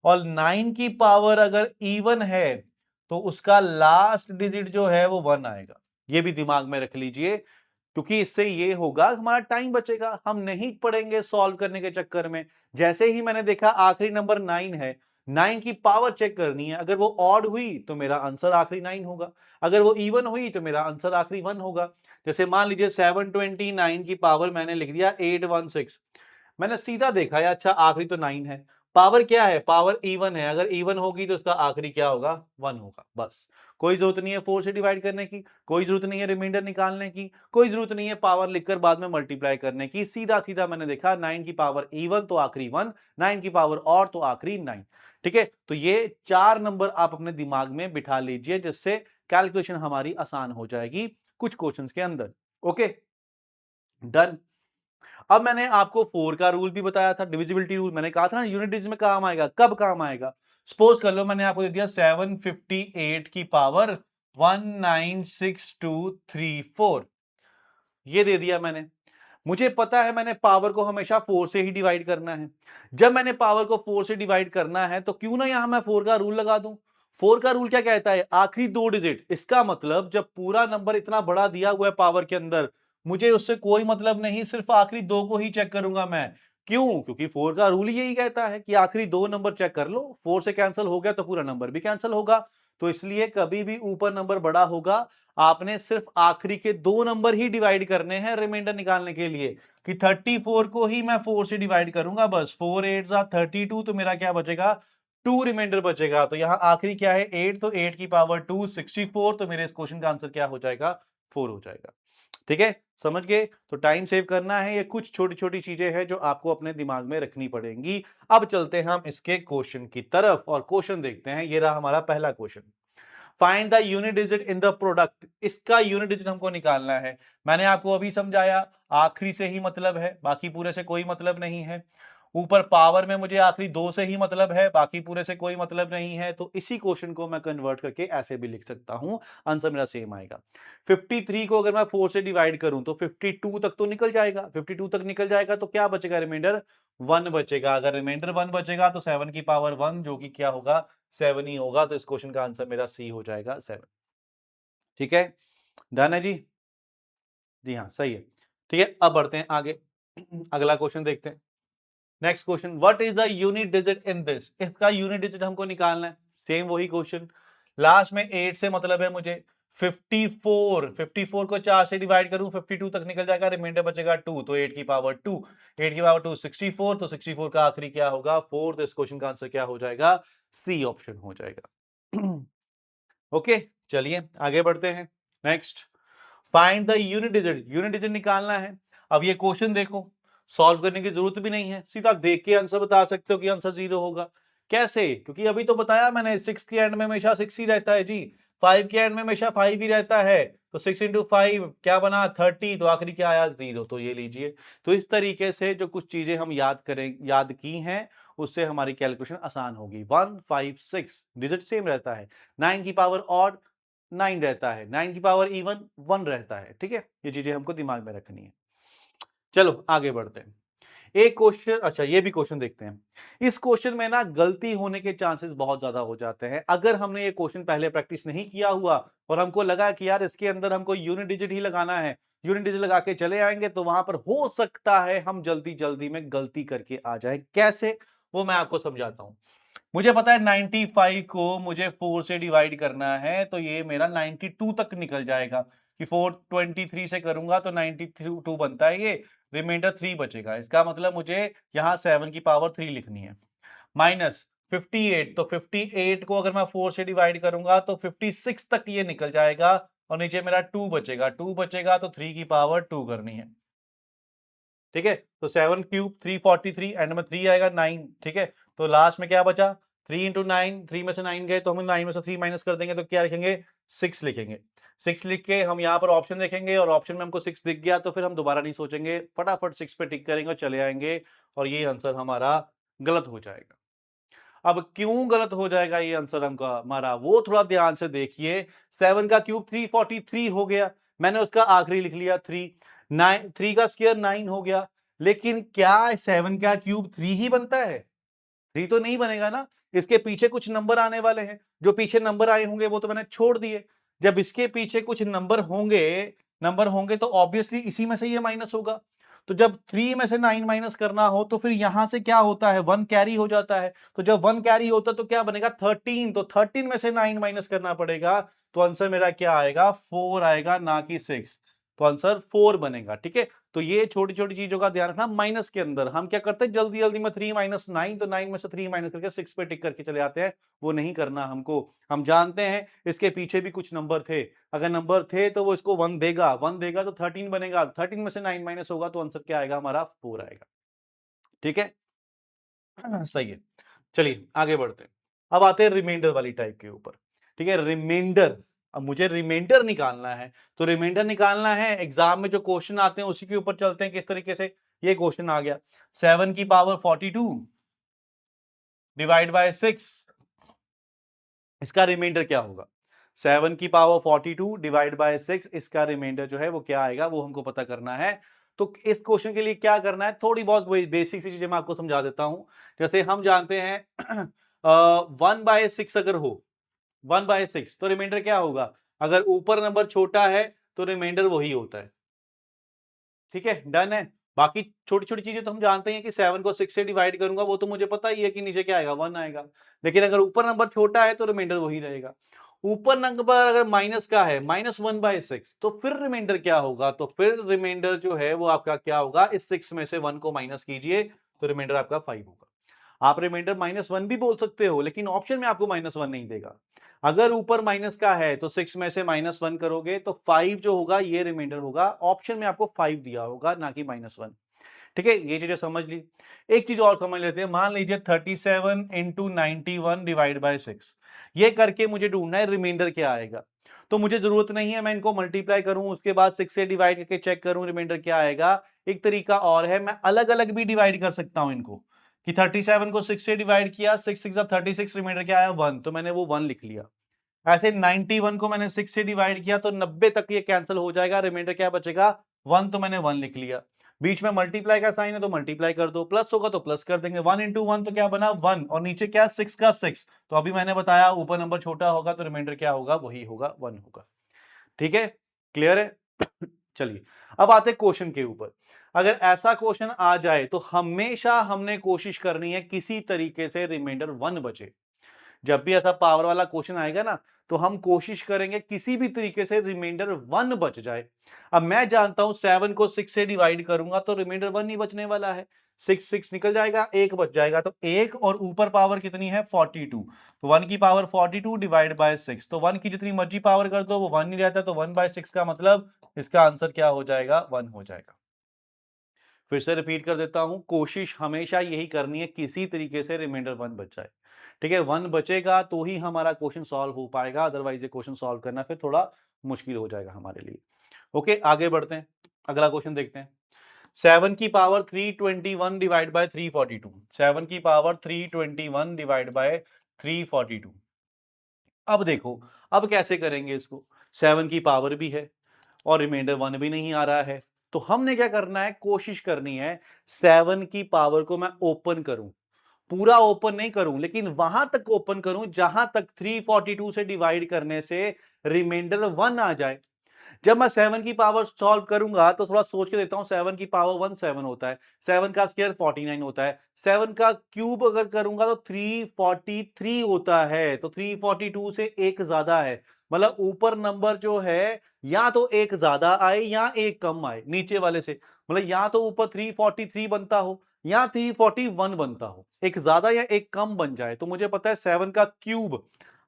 Speaker 1: और 9 की पावर अगर इवन है तो उसका लास्ट डिजिट जो है वो 1 आएगा। ये भी दिमाग में रख लीजिए। क्योंकि इससे ये होगा हमारा टाइम बचेगा, हम नहीं पड़ेंगे सॉल्व करने के चक्कर में। जैसे ही मैंने देखा आखिरी नंबर 9 है, 9 की पावर चेक करनी है, अगर वो ऑड हुई तो मेरा आंसर आखिरी 9 होगा, अगर वो इवन हुई तो मेरा आंसर आखिरी 1 होगा। जैसे मान लीजिए 729 की पावर मैंने लिख दिया 816, मैंने सीधा देखा है अच्छा आखिरी तो 9 है, पावर क्या है, पावर इवन है, अगर इवन होगी तो उसका आखिरी क्या होगा, 1 होगा। बस कोई जरूरत नहीं है 4 से डिवाइड करने की, कोई जरूरत नहीं है रिमाइंडर निकालने की, कोई जरूरत नहीं है पावर लिखकर बाद में मल्टीप्लाई करने की, सीधा सीधा मैंने देखा 9 की पावर इवन तो आखिरी 1, 9 की पावर और तो आखिरी 9। ठीक है, तो ये 4 नंबर आप अपने दिमाग में बिठा लीजिए, जिससे कैलकुलेशन हमारी आसान हो जाएगी कुछ क्वेश्चंस के अंदर। Okay, done. अब मैंने आपको 4 का रूल भी बताया था, डिविजिबिलिटी रूल। मैंने कहा था ना यूनिट डिजिट में काम आएगा, कब काम आएगा, सपोज कर लो मैंने आपको दे दिया 758 की पावर 196234, ये दे दिया मैंने। मुझे पता है मैंने पावर को हमेशा 4 से ही डिवाइड करना है। जब मैंने पावर को 4 से डिवाइड करना है तो क्यों ना यहां मैं 4 का रूल लगा दूं। 4 का रूल क्या कहता है, आखिरी 2 डिजिट। इसका मतलब जब पूरा नंबर इतना बड़ा दिया हुआ है पावर के अंदर, मुझे उससे कोई मतलब नहीं, सिर्फ आखिरी 2 को ही चेक करूंगा मैं। क्यों? क्योंकि 4 का रूल ही यही कहता है कि आखिरी 2 नंबर चेक कर लो, 4 से कैंसिल हो गया तो पूरा नंबर भी कैंसिल होगा। तो इसलिए कभी भी ऊपर नंबर बड़ा होगा, आपने सिर्फ आखिरी के 2 नंबर ही डिवाइड करने हैं रिमाइंडर निकालने के लिए, कि 34 को ही मैं 4 से डिवाइड करूंगा बस। 4 8 32, तो मेरा क्या बचेगा, 2 रिमाइंडर बचेगा। तो यहां आखिरी क्या है, 8, तो 8 की पावर 2 64, तो मेरे इस क्वेश्चन का आंसर क्या हो जाएगा, 4 हो जाएगा। ठीक है, समझ गए। तो टाइम सेव करना है, ये कुछ छोटी छोटी चीजें हैं जो आपको अपने दिमाग में रखनी पड़ेंगी। अब चलते हैं हम इसके क्वेश्चन की तरफ और क्वेश्चन देखते हैं। ये रहा हमारा पहला question, find the unit digit in the product. इसका यूनिट डिजिट हमको निकालना है। मैंने आपको अभी समझाया, आखिरी से ही मतलब है, बाकी पूरे से कोई मतलब नहीं है। ऊपर पावर में मुझे आखिरी 2 से ही मतलब है, बाकी पूरे से कोई मतलब नहीं है। तो इसी क्वेश्चन को मैं कन्वर्ट करके ऐसे भी लिख सकता हूं, आंसर मेरा सेम आएगा। 53 को अगर मैं 4 से डिवाइड करूं तो 52 तक तो निकल जाएगा, 52 तक निकल जाएगा तो क्या बचेगा, रिमाइंडर 1 बचेगा। अगर रिमाइंडर 1 बचेगा तो 7 की पावर 1 जो कि क्या होगा, 7 ही होगा। तो इस क्वेश्चन का आंसर मेरा सी हो जाएगा, 7। ठीक है, डन है जी। जी हाँ, सही है। ठीक है, अब बढ़ते हैं आगे। अगला क्वेश्चन देखते हैं। Next question, what is the unit digit in this. इसका यूनिट डिजिट हमको निकालना है। सेम वही क्वेश्चन, लास्ट में 8 से मतलब है मुझे। 54 को 4 से डिवाइड करूं 52 तक निकल जाएगा, रिमाइंडर बचेगा 2, तो 8 की पावर 2, 8 की पावर 2 64, तो 64 का आखिरी क्या होगा, 4। तो इस क्वेश्चन का आंसर क्या हो जाएगा, सी ऑप्शन हो जाएगा। ओके, चलिए आगे बढ़ते हैं। Next, find the unit digit. Unit digit निकालना है। अब ये क्वेश्चन देखो, सॉल्व करने की जरूरत भी नहीं है, सीधा देख के आंसर बता सकते हो कि आंसर 0 होगा। कैसे? क्योंकि अभी तो बताया मैंने 6 के एंड में हमेशा 6 ही रहता है जी, 5 के एंड में हमेशा 5 ही रहता है। तो 6 इंटू 5 क्या बना, 30, तो आखिरी क्या आया, 0। तो ये लीजिए। तो इस तरीके से जो कुछ चीजें हम याद की हैं, उससे हमारी कैलकुलेशन आसान होगी। 1 5 6 डिजिट सेम रहता है, 9 की पावर ऑड 9 रहता है, 9 की पावर इवन 1 रहता है। ठीक है, ये चीजें हमको दिमाग में रखनी है। चलो आगे बढ़ते हैं। एक क्वेश्चन, अच्छा ये भी क्वेश्चन देखते हैं। इस क्वेश्चन में ना गलती होने के चांसेस बहुत ज्यादा हो जाते हैं। अगर हमने ये क्वेश्चन पहले प्रैक्टिस नहीं किया हुआ और हमको लगा कि यार इसके अंदर हमको यूनिट डिजिट ही लगाना है, यूनिट डिजिट लगा के चले आएंगे, तो वहां पर हो सकता है हम जल्दी जल्दी में गलती करके आ जाए। कैसे, वो मैं आपको समझाता हूं। मुझे पता है 95 को मुझे 4 से डिवाइड करना है, तो ये मेरा 92 तक निकल जाएगा, कि 423 से करूंगा तो 92 बनता है ये, रिमाइंडर 3 बचेगा। इसका मतलब मुझे यहाँ 7 की पावर 3 लिखनी है। माइनस 58, तो 58 को अगर मैं 4 से डिवाइड करूंगा तो 56 तक ये निकल जाएगा, और नीचे मेरा 2 बचेगा। 2 बचेगा तो 3 की पावर 2 करनी है। ठीक है, तो 7 क्यूब 343, एंड में 3 आएगा 9। ठीक है, तो लास्ट में क्या बचा, 3 इंटू 9, 3 में से 9 गए तो हम 9 में से 3 माइनस कर देंगे, तो क्या लिखेंगे, 6 लिखेंगे। 6 लिख के हम यहाँ पर ऑप्शन देखेंगे, और ऑप्शन में हमको 6 दिख गया तो फिर हम दोबारा नहीं सोचेंगे, फटाफट 6 पे टिक करेंगे और चले आएंगे, और ये आंसर हमारा गलत हो जाएगा। अब क्यों गलत हो जाएगा ये आंसर हमका हमारा, वो थोड़ा ध्यान से देखिए। 7 का क्यूब 343 हो गया, मैंने उसका आखिरी लिख लिया 3। 9, 3 का स्क्वायर 9 हो गया, लेकिन क्या 7 का क्यूब 3 ही बनता है, 3 तो नहीं बनेगा ना। इसके पीछे कुछ नंबर आने वाले हैं, जो पीछे नंबर आए होंगे वो तो मैंने छोड़ दिए। जब इसके पीछे कुछ नंबर होंगे, नंबर होंगे तो ऑब्वियसली इसी में से ये माइनस होगा। तो जब 3 में से 9 माइनस करना हो तो फिर यहां से क्या होता है, 1 कैरी हो जाता है। तो जब 1 कैरी होता है तो क्या बनेगा, 13। तो 13 में से 9 माइनस करना पड़ेगा, तो आंसर मेरा क्या आएगा, 4 आएगा, ना कि 6। तो आंसर 4 बनेगा। ठीक है, तो ये छोटी छोटी चीजों का ध्यान रखना। माइनस के अंदर हम क्या करते हैं, जल्दी जल्दी में 3 माइनस 9, तो 9 में से 3 माइनस करके 6 पे टिक करके चले आते हैं। वो नहीं करना हमको। हम जानते हैं इसके पीछे भी कुछ नंबर थे, अगर नंबर थे तो वो इसको 1 देगा, 1 देगा तो 13 बनेगा, 13 में से 9 माइनस होगा तो आंसर क्या आएगा हमारा, 4 आएगा। ठीक है, सही है। चलिए आगे बढ़ते हैं। अब आते हैं रिमाइंडर वाली टाइप के ऊपर। ठीक है, रिमाइंडर। अब मुझे रिमाइंडर निकालना है, तो रिमाइंडर निकालना है, एग्जाम में जो क्वेश्चन आते हैं उसी के ऊपर चलते हैं किस तरीके से। ये क्वेश्चन आ गया, 7 की पावर 42 डिवाइड बाय 6, इसका रिमाइंडर क्या होगा। 7 की पावर 42 डिवाइड बाय 6, इसका रिमाइंडर जो है वो क्या आएगा, वो हमको पता करना है। तो इस क्वेश्चन के लिए क्या करना है, थोड़ी बहुत बेसिक सी चीजें मैं आपको समझा देता हूं। जैसे हम जानते हैं 1/6 अगर हो, 1/6 तो रिमाइंडर क्या होगा, अगर ऊपर नंबर छोटा है तो रिमाइंडर वही होता है। ठीक है, डन है। बाकी छोटी छोटी चीजें तो हम जानते हैं कि 7 को 6 से डिवाइड करूंगा, वो तो मुझे पता ही है कि नीचे क्या आएगा, 1 आएगा। लेकिन अगर ऊपर नंबर छोटा है तो रिमाइंडर वही रहेगा। ऊपर नंबर अगर माइनस का है, -1/6, तो फिर रिमाइंडर क्या होगा, तो फिर रिमाइंडर जो है वो आपका क्या होगा, इस 6 में से 1 को माइनस कीजिए तो रिमाइंडर आपका 5 होगा। आप रिमाइंडर -1 भी बोल सकते हो, लेकिन ऑप्शन में आपको -1 नहीं देगा। अगर ऊपर माइनस का है तो 6 में से -1 करोगे तो 5 जो होगा ये रिमाइंडर होगा। ऑप्शन में आपको 5 दिया होगा, ना कि -1। ठीक है, ये चीजें समझ ली। एक चीज और समझ लेते हैं, मान लीजिए 37 इंटू 91 डिवाइड बाय 6, ये करके मुझे ढूंढना है रिमाइंडर क्या आएगा। तो मुझे जरूरत नहीं है मैं इनको मल्टीप्लाई करूं, उसके बाद 6 से डिवाइड करके चेक करूं रिमाइंडर क्या आएगा। एक तरीका और है, मैं अलग अलग भी डिवाइड कर सकता हूं इनको, कि 37 को 6 से डिवाइड किया, 6 6 36, रिमाइंडर क्या आया, 1, तो मैंने वो 1 लिख लिया। ऐसे 91 को मैंने 6 से डिवाइड किया तो 90 तक ये कैंसिल हो जाएगा, रिमाइंडर क्या बचेगा, 1, तो मैंने 1 लिख लिया। बीच में मल्टीप्लाई का साइन है तो मल्टीप्लाई कर दो, प्लस होगा तो प्लस कर देंगे। 1 इंटू 1 तो क्या बना, 1, और नीचे क्या, 6 का 6। तो अभी मैंने बताया ऊपर नंबर छोटा होगा तो रिमाइंडर क्या होगा, वही होगा, 1 होगा। ठीक है, क्लियर है। चलिए अब आते क्वेश्चन के ऊपर। अगर ऐसा क्वेश्चन आ जाए तो हमेशा हमने कोशिश करनी है किसी तरीके से रिमाइंडर 1 बचे। जब भी ऐसा पावर वाला क्वेश्चन आएगा ना, तो हम कोशिश करेंगे किसी भी तरीके से रिमाइंडर 1 बच जाए। अब मैं जानता हूं 7 को 6 से डिवाइड करूंगा तो रिमाइंडर 1 ही बचने वाला है। 6 6 निकल जाएगा, 1 बच जाएगा, तो 1 और ऊपर पावर कितनी है, 42। तो 1 की पावर 42 डिवाइड बाय 6, तो 1 की जितनी मर्जी पावर कर दो वो 1 ही रहता है, तो 1/6 का मतलब इसका आंसर क्या हो जाएगा, 1 हो जाएगा। फिर से रिपीट कर देता हूं, कोशिश हमेशा यही करनी है किसी तरीके से रिमाइंडर 1 बच जाए। ठीक है, 1 बचेगा तो ही हमारा क्वेश्चन सॉल्व हो पाएगा, अदरवाइज ये क्वेश्चन सॉल्व करना फिर थोड़ा मुश्किल हो जाएगा हमारे लिए। ओके, आगे बढ़ते हैं, अगला क्वेश्चन देखते हैं। 7 की पावर 321 डिवाइड बाय 342, 7 की पावर 321 डिवाइड बाय 342। अब देखो, अब कैसे करेंगे इसको, 7 की पावर भी है और रिमाइंडर 1 भी नहीं आ रहा है। तो हमने क्या करना है, कोशिश करनी है 7 की पावर को मैं ओपन करूं, पूरा ओपन नहीं करूं लेकिन वहां तक ओपन करूं जहां तक 342 से डिवाइड करने से रिमाइंडर 1 आ जाए। जब मैं 7 की पावर सॉल्व करूंगा तो थोड़ा सोच के देता हूं, 7 की पावर 1 7 होता है, 7 का स्क्वायर 49 होता है, 7 का क्यूब अगर करूंगा तो 343 होता है, तो 342 से एक ज्यादा है। मतलब ऊपर नंबर जो है या तो एक ज्यादा आए या एक कम आए नीचे वाले से, मतलब या तो ऊपर 343 बनता हो या 341 बनता हो, एक ज्यादा या एक कम बन जाए। तो मुझे पता है 7 का क्यूब,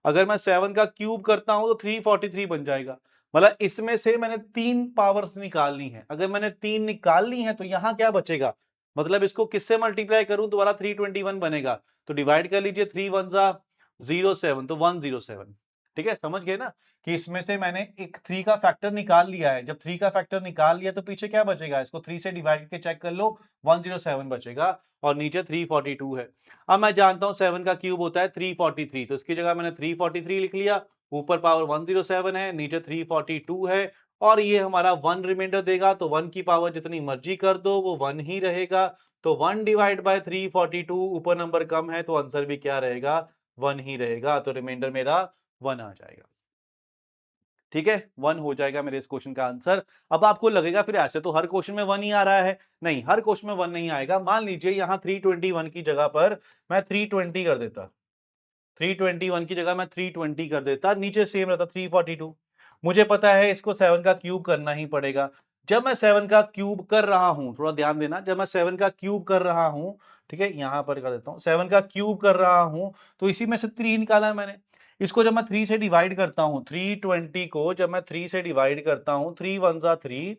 Speaker 1: अगर मैं 7 का क्यूब करता हूं तो 343 बन जाएगा। मतलब इसमें से मैंने 3 पावर्स निकालनी है, अगर मैंने 3 निकालनी है तो यहां क्या बचेगा, मतलब इसको किससे मल्टीप्लाई करूं दोबारा, 321 बनेगा, तो डिवाइड कर लीजिए, 3 1 जा 07, तो 107। ठीक है, समझ गए ना, कि इसमें से मैंने एक 3 का फैक्टर निकाल लिया है। जब 3 का फैक्टर निकाल लिया तो पीछे क्या बचेगा, इसको 3 से डिवाइड करके चेक कर लो, 107 बचेगा, और नीचे 342 है। अब मैं जानता हूं 7 का क्यूब होता है 343, तो इसकी जगह मैंने 343 लिख लिया, ऊपर पावर 107 है, नीचे 342 है, और ये हमारा 1 रिमाइंडर देगा, तो 1 की पावर जितनी मर्जी कर दो वो 1 ही रहेगा। तो 1 डिवाइड बाय 342, ऊपर नंबर कम है तो आंसर भी क्या रहेगा, 1 ही रहेगा, तो रिमाइंडर मेरा 1 आ जाएगा। ठीक है, 1 हो जाएगा मेरे इस क्वेश्चन का आंसर। अब आपको लगेगा फिर ऐसे तो हर क्वेश्चन में 1 ही आ रहा है। नहीं, हर क्वेश्चन में 1 नहीं आएगा। मान लीजिए यहाँ 321 की जगह पर मैं 320 कर देता, 321 की जगह मैं 320 कर देता, नीचे सेम रहता 342। मुझे पता है इसको 7 का क्यूब करना ही पड़ेगा। जब मैं 7 का क्यूब कर रहा हूं, थोड़ा ध्यान देना, जब मैं 7 का क्यूब कर रहा हूं, ठीक है, यहां पर कर देता हूं, 7 का क्यूब कर रहा हूं, तो इसी में से 3 निकाला है मैंने। इसको जब मैं 3 से डिवाइड करता हूं, 320 को जब मैं 3 से डिवाइड करता हूं, 3 1 जा 3,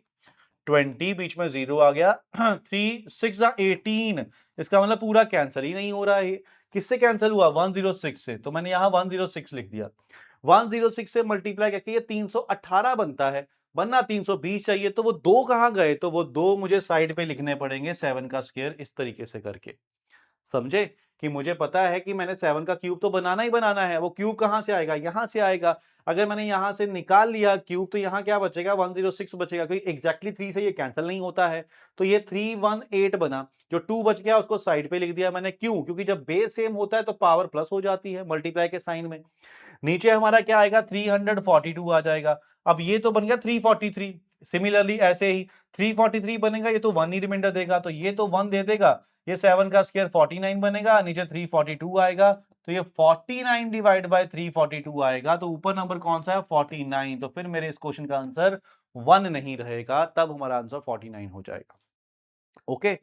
Speaker 1: 20 बीच में 0 आ गया, 3 6 जा 18, इसका मतलब पूरा कैंसिल ही नहीं हो रहा है। किससे कैंसिल हुआ? 106 से। तो मैंने यहां 106 लिख दिया। 106 से मल्टीप्लाई करके ये 318 बनता है, बनना 320 चाहिए। तो वो दो कहां गए? तो वो दो मुझे साइड पे लिखने पड़ेंगे 7 का स्क्वायर इस तरीके से करके। समझे कि मुझे पता है कि मैंने 7 का क्यूब तो बनाना ही बनाना है। वो क्यूब कहां से आएगा? यहां से आएगा। अगर मैंने यहां से निकाल लिया क्यूब तो यहां क्या बचेगा? 106 बचेगा, क्योंकि एग्जैक्टली 3 से ये कैंसिल नहीं होता है। तो ये 318 बना। जो 2 बच गया उसको साइड पे लिख दिया मैंने। क्यों? क्योंकि जब बेस सेम होता है तो पावर प्लस हो जाती है मल्टीप्लाई के साइन में। नीचे हमारा क्या आएगा? 342 आ जाएगा। अब ये तो बन गया 343। सिमिलरली ऐसे ही 343 बनेगा, ये तो 1 ही रिमाइंडर देगा, तो ये तो 1 दे देगा। ये 7 का स्क्वायर 49 बनेगा, नीचे 342 आएगा, तो ये 49 डिवाइड बाय 342 आएगा। तो ऊपर नंबर कौन सा है? 49। तो फिर मेरे इस क्वेश्चन का आंसर 1 नहीं रहेगा, तब हमारा आंसर 49 हो जाएगा। ओके,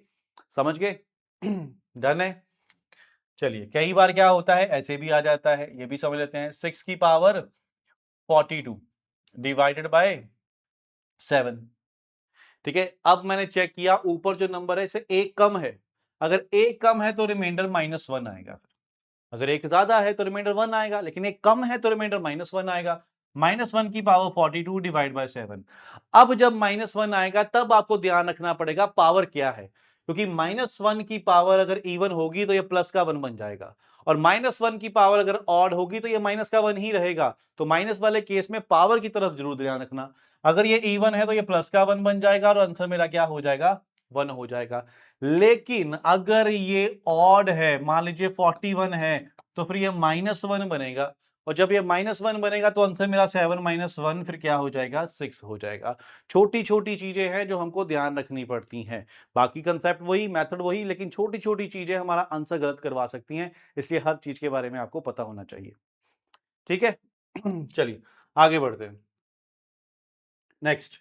Speaker 1: समझ गए? डन है। चलिए, कई बार क्या होता है, ऐसे भी आ जाता है, ये भी समझ लेते हैं। 6 की पावर 42 डिवाइडेड बाय 7। ठीक है, अब मैंने चेक किया ऊपर जो नंबर है इससे एक कम है। अगर एक कम है तो रिमाइंडर -1 आएगा। अगर एक ज्यादा है तो रिमाइंडर 1 आएगा, लेकिन एक कम है तो रिमाइंडर -1 आएगा। -1 की पावर 42 डिवाइड बाय 7। अब जब -1 आएगा तब आपको ध्यान रखना पड़ेगा पावर क्या है, क्योंकि -1 की पावर अगर इवन होगी तो ये प्लस का 1 बन जाएगा, और -1 की पावर अगर ऑड होगी तो ये माइनस का 1 ही रहेगा। तो माइनस वाले केस में पावर की तरफ जरूर ध्यान रखना। अगर ये इवन है तो ये प्लस का 1 बन जाएगा और आंसर मेरा क्या हो जाएगा? 1 हो जाएगा। लेकिन अगर ये ऑड है, मान लीजिए 41 है, तो फिर ये -1 बनेगा, और जब ये -1 बनेगा तो आंसर मेरा 7 - 1 फिर क्या हो जाएगा? 6 हो जाएगा। छोटी छोटी चीजें हैं जो हमको ध्यान रखनी पड़ती हैं। बाकी कंसेप्ट वही, मेथड वही, लेकिन छोटी छोटी चीजें हमारा आंसर गलत करवा सकती हैं, इसलिए हर चीज के बारे में आपको पता होना चाहिए। ठीक है। चलिए आगे बढ़ते हैं। नेक्स्ट,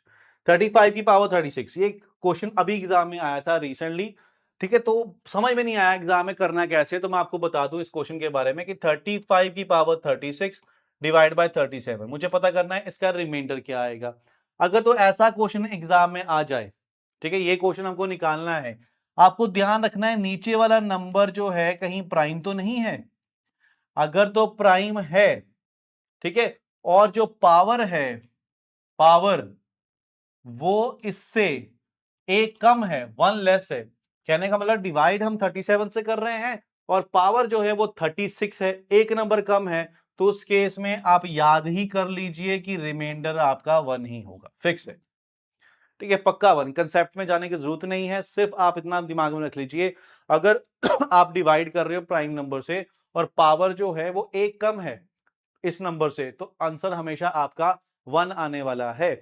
Speaker 1: 35 की पावर 36, ये क्वेश्चन अभी एग्जाम में आया था रिसेंटली। ठीक है, तो समझ में नहीं आया एग्जाम में करना कैसे, तो मैं आपको बता दूं इस क्वेश्चन के बारे में कि 35 की पावर 36 डिवाइड बाय 37 मुझे पता करना है इसका रिमाइंडर क्या आएगा। अगर तो ऐसा क्वेश्चन एग्जाम में आ जाए, ठीक है, ये क्वेश्चन हमको निकालना है, आपको ध्यान रखना है नीचे वाला नंबर जो है कहीं प्राइम तो नहीं है। अगर तो प्राइम है, ठीक है, और जो पावर है, पावर वो इससे एक कम है, 1 लेस है, कहने का मतलब डिवाइड हम 37 से कर रहे हैं और पावर जो है वो 36 है, एक नंबर कम है, तो उस केस में आप याद ही कर लीजिए कि रिमाइंडर आपका 1 ही होगा, फिक्स है। ठीक है, पक्का 1, कंसेप्ट में जाने की जरूरत नहीं है, सिर्फ आप इतना दिमाग में रख लीजिए, अगर आप डिवाइड कर रहे हो प्राइम नंबर से और पावर जो है वो एक कम है इस नंबर से, तो आंसर हमेशा आपका 1 आने वाला है।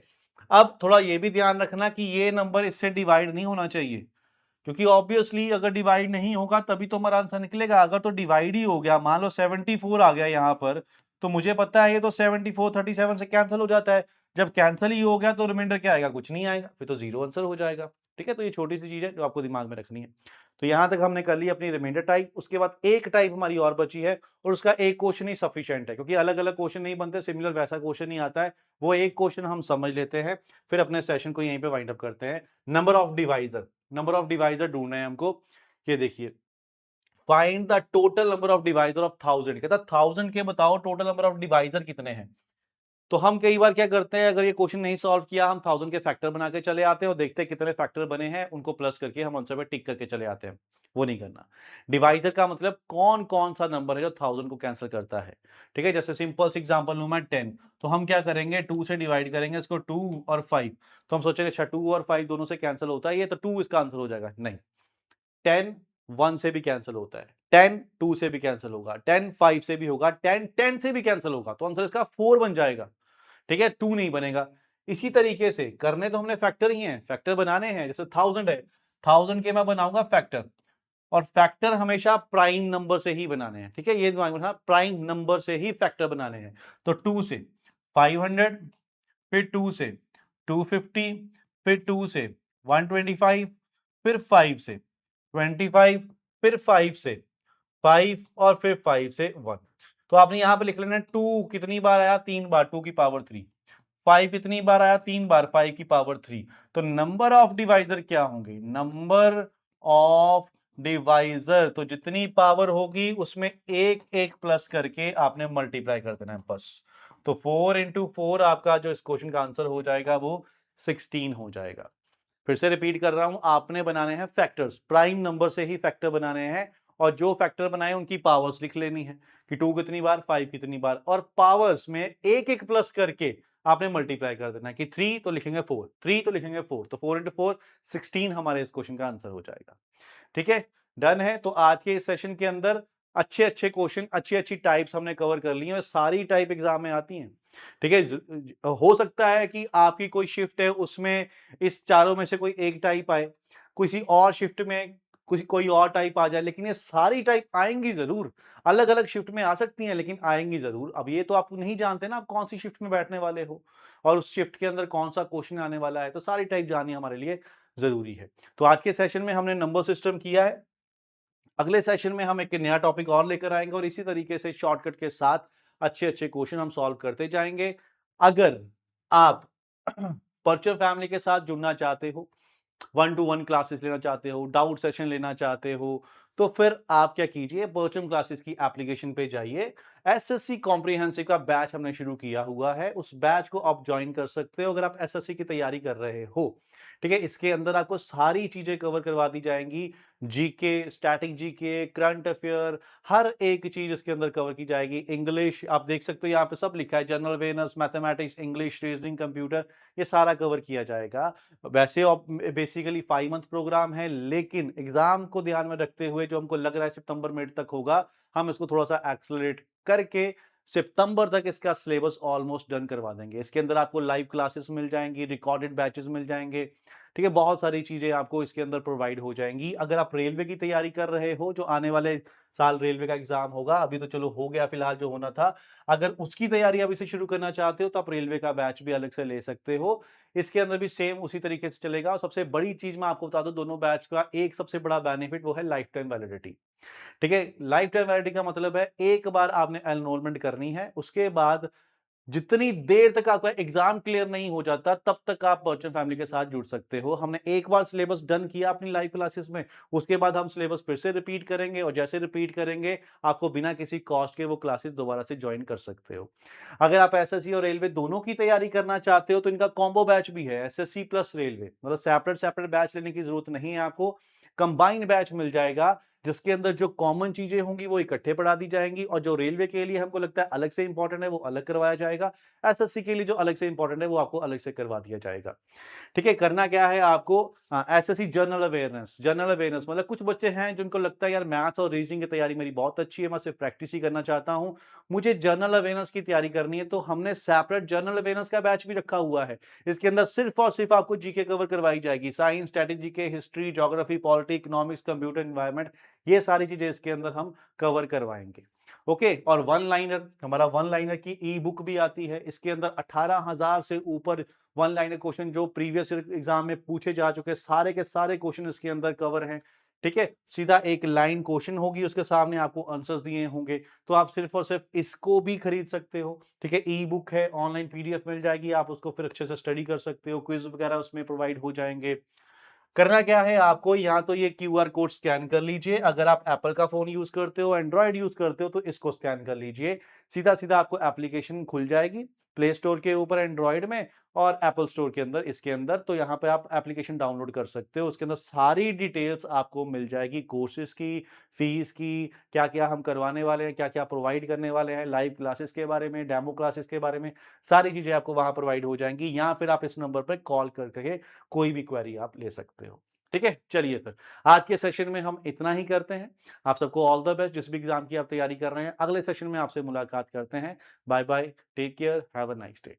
Speaker 1: अब थोड़ा ये भी ध्यान रखना कि ये नंबर इससे डिवाइड नहीं होना चाहिए, क्योंकि ऑब्वियसली अगर डिवाइड नहीं होगा तभी तो हमारा आंसर निकलेगा। अगर तो डिवाइड ही हो गया, मान लो 74 आ गया यहाँ पर, तो मुझे पता है ये तो 74 37 से कैंसिल हो जाता है। जब कैंसिल ही हो गया तो रिमाइंडर क्या आएगा? कुछ नहीं आएगा, फिर तो जीरो आंसर हो जाएगा। ठीक है, तो ये छोटी सी चीज है जो आपको दिमाग में रखनी है। तो यहां तक हमने कर ली अपनी रिमाइंडर टाइप। उसके बाद एक टाइप हमारी और बची है, और उसका एक क्वेश्चन ही सफिशिएंट है, क्योंकि अलग अलग क्वेश्चन नहीं बनते, सिमिलर वैसा क्वेश्चन नहीं आता है। वो एक क्वेश्चन हम समझ लेते हैं, फिर अपने सेशन को यहीं पे वाइंड अप करते हैं। Number of divisor, number of divisor ढूंढना है हमको। ये देखिए, find the total number of divisor of 1000, कहता 1000 के बताओ टोटल नंबर ऑफ डिवाइजर कितने हैं। तो हम कई बार क्या करते हैं, अगर ये क्वेश्चन नहीं सॉल्व किया, हम 1000 के फैक्टर बना के चले आते हैं और देखते हैं कितने फैक्टर बने हैं, उनको प्लस करके हम आंसर पे टिक करके चले आते हैं। वो नहीं करना। डिवाइजर का मतलब कौन कौन सा नंबर है जो 1000 को कैंसिल करता है। ठीक है, जैसे सिंपल सी एग्जांपल लूं मैं 10, तो हम क्या करेंगे, 2 से डिवाइड करेंगे इसको, 2 और 5, तो हम सोचेंगे अच्छा 2 और 5 दोनों से कैंसिल होता है, ये तो 2 इसका आंसर हो जाएगा। नहीं, 10 1 से भी कैंसिल होता है, 10 2 से भी कैंसिल होगा, 10 5 से भी होगा, 10 10 से भी कैंसिल होगा, तो आंसर इसका 4 बन जाएगा। ठीक है, 2 नहीं बनेगा। इसी तरीके से करने तो हमने फैक्टर ही हैं, फैक्टर बनाने हैं। जैसे 1000 है, 1000 के मैं बनाऊंगा फैक्टर, और फैक्टर हमेशा प्राइम नंबर से ही बनाने हैं। ठीक है, ये दिमाग में रखना, प्राइम नंबर से ही फैक्टर बनाने हैं। तो 2 से 500, फिर 2 से 250, फिर 2 से 125, फिर 5 से 25, फिर 5 से 5, और फिर 5 से 1। तो आपने यहां पे लिख लेना 2 कितनी बार आया, 3 बार, 2 की पावर 3। 5 कितनी बार आया, 3 बार, 5 की पावर 3। तो नंबर ऑफ डिवाइजर क्या होंगे, नंबर ऑफ डिवाइजर, तो जितनी पावर होगी उसमें एक एक प्लस करके आपने मल्टीप्लाई कर देना है बस। तो 4 इंटू 4 आपका जो इस क्वेश्चन का आंसर हो जाएगा वो 16 हो जाएगा। फिर से रिपीट कर रहा हूं, आपने बनाने हैं फैक्टर्स, प्राइम नंबर से ही फैक्टर बनाने हैं, और जो फैक्टर बनाए उनकी पावर्स लिख लेनी है कि 2 कितनी बार, 5 कितनी बार, और पावर्स में एक एक प्लस करके आपने मल्टीप्लाई कर देना है कि 3 तो लिखेंगे 4, 3 तो लिखेंगे 4, तो 4 इंटू 4 16 हमारे इस क्वेश्चन का आंसर हो जाएगा। ठीक है, डन है। तो आज के इस सेशन के अंदर अच्छे अच्छे क्वेश्चन, अच्छी अच्छी टाइप्स हमने कवर कर ली हैं, और सारी टाइप एग्जाम में आती हैं। ठीक है, हो सकता है कि आपकी कोई शिफ्ट है उसमें इस चारों में से कोई एक टाइप आए, किसी और शिफ्ट में कोई और टाइप आ जाए, लेकिन ये सारी टाइप आएंगी जरूर। अलग अलग शिफ्ट में आ सकती हैं लेकिन आएंगी जरूर। अब ये तो आप नहीं जानते ना आप कौन सी शिफ्ट में बैठने वाले हो, और उस शिफ्ट के अंदर कौन सा क्वेश्चन आने वाला है, तो सारी टाइप जाननी हमारे लिए जरूरी है। तो आज के सेशन में हमने नंबर सिस्टम किया है। अगले सेशन में हम एक नया टॉपिक और लेकर आएंगे, और इसी तरीके से शॉर्टकट के साथ अच्छे अच्छे क्वेश्चन हम सॉल्व करते जाएंगे। अगर आप पर्चर फैमिली के साथ जुड़ना चाहते हो, 1-to-1 क्लासेस लेना चाहते हो, डाउट सेशन लेना चाहते हो, तो फिर आप क्या कीजिए, पर्चम क्लासेस की एप्लीकेशन पे जाइए। एसएससी कॉम्प्रिहेंसिव का बैच हमने शुरू किया हुआ है, उस बैच को आप ज्वाइन कर सकते हो अगर आप एसएससी की तैयारी कर रहे हो। ठीक है, इसके अंदर आपको सारी चीजें कवर करवा दी जाएंगी, GK, static GK, current affair, हर एक चीज इसके अंदर कवर की जाएगी। इंग्लिश आप देख सकते हो, यहाँ पे सब लिखा है, general awareness, mathematics, English, reasoning, computer, ये सारा कवर किया जाएगा। वैसे बेसिकली 5 मंथ प्रोग्राम है, लेकिन एग्जाम को ध्यान में रखते हुए जो हमको लग रहा है सितंबर मिड तक होगा, हम इसको थोड़ा सा एक्सेलरेट करके सितंबर तक इसका सिलेबस ऑलमोस्ट डन करवा देंगे। इसके अंदर आपको लाइव क्लासेस मिल जाएंगी, रिकॉर्डेड बैचेस मिल जाएंगे। ठीक है, बहुत सारी चीजें आपको इसके अंदर प्रोवाइड हो जाएंगी। अगर आप रेलवे की तैयारी कर रहे हो, जो आने वाले साल रेलवे का एग्जाम होगा, अभी तो चलो हो गया फिलहाल जो होना था, अगर उसकी तैयारी अभी से शुरू करना चाहते हो तो आप रेलवे का बैच भी अलग से ले सकते हो। इसके अंदर भी सेम उसी तरीके से चलेगा, और सबसे बड़ी चीज मैं आपको बता दूं, दोनों बैच का एक सबसे बड़ा बेनिफिट वो है लाइफ टाइम वैलिडिटी। ठीक है, लाइफ टाइम वैलिडिटी का मतलब है एक बार आपने एनरोलमेंट करनी है, उसके बाद जितनी देर तक आपका एग्जाम क्लियर नहीं हो जाता तब तक आप पर्चन फैमिली के साथ जुड़ सकते हो। हमने एक बार सिलेबस डन किया अपनी लाइव क्लासेस में, उसके बाद हम सिलेबस फिर से रिपीट करेंगे, और जैसे रिपीट करेंगे आपको बिना किसी कॉस्ट के वो क्लासेस दोबारा से ज्वाइन कर सकते हो। अगर आप एसएससी और रेलवे दोनों की तैयारी करना चाहते हो तो इनका कॉम्बो बैच भी है, एसएससी प्लस रेलवे, मतलब सेपरेट सेपरेट बैच लेने की जरूरत नहीं है आपको, कंबाइंड बैच मिल जाएगा, जिसके अंदर जो कॉमन चीजें होंगी वो इकट्ठे पढ़ा दी जाएंगी, और जो रेलवे के लिए हमको लगता है अलग से इंपॉर्टेंट है वो अलग करवाया जाएगा। एसएससी के लिए जो अलग से इंपॉर्टेंट है वो आपको अलग से करवा दिया जाएगा। ठीक है, करना क्या है आपको, SSC general awareness, general awareness मतलब कुछ बच्चे हैं जिनको लगता है यार मैथ्स और रीजनिंग की तैयारी मेरी बहुत अच्छी है, मैं सिर्फ प्रैक्टिस ही करना चाहता हूं, मुझे जनरल अवेयरनेस की तैयारी करनी है, तो हमने सेपरेट जनरल अवेयरनेस का बैच भी रखा हुआ है। इसके अंदर सिर्फ और सिर्फ आपको जीके कवर करवाई जाएगी, साइंस, स्ट्रेटेजी के, history, geography, polity, economics, computer, environment, ये सारी चीजें इसके अंदर हम कवर करवाएंगे। ओके, और वन लाइनर, हमारा वन लाइनर की ई बुक भी आती है, इसके अंदर 18,000 से ऊपर वन लाइनर क्वेश्चन जो प्रीवियस एग्जाम में पूछे जा चुके सारे के सारे क्वेश्चन इसके अंदर कवर हैं। ठीक है, सीधा एक लाइन क्वेश्चन होगी, उसके सामने आपको आंसर्स दिए होंगे, तो आप सिर्फ और सिर्फ इसको भी खरीद सकते हो। ठीक है, ई बुक है, ऑनलाइन पीडीएफ मिल जाएगी, आप उसको फिर अच्छे से स्टडी कर सकते हो, क्विज वगैरह उसमें प्रोवाइड हो जाएंगे। करना क्या है आपको, यहाँ तो ये क्यूआर कोड स्कैन कर लीजिए, अगर आप एप्पल का फोन यूज करते हो, एंड्रॉइड यूज करते हो तो इसको स्कैन कर लीजिए, सीधा सीधा आपको एप्लीकेशन खुल जाएगी प्ले स्टोर के ऊपर एंड्रॉइड में, और एप्पल स्टोर के अंदर, इसके अंदर, तो यहाँ पे आप एप्लीकेशन डाउनलोड कर सकते हो। उसके अंदर सारी डिटेल्स आपको मिल जाएगी, कोर्सेज की, फीस की, क्या क्या हम करवाने वाले हैं, क्या क्या प्रोवाइड करने वाले हैं, लाइव क्लासेस के बारे में, डेमो क्लासेस के बारे में, सारी चीजें आपको वहां प्रोवाइड हो जाएंगी, या फिर आप इस नंबर पर कॉल करके कोई भी क्वेरी आप ले सकते हो। ठीक है, चलिए फिर आज के सेशन में हम इतना ही करते हैं। आप सबको ऑल द बेस्ट, जिस भी एग्जाम की आप तैयारी कर रहे हैं। अगले सेशन में आपसे मुलाकात करते हैं। Bye bye, take care, have a nice day.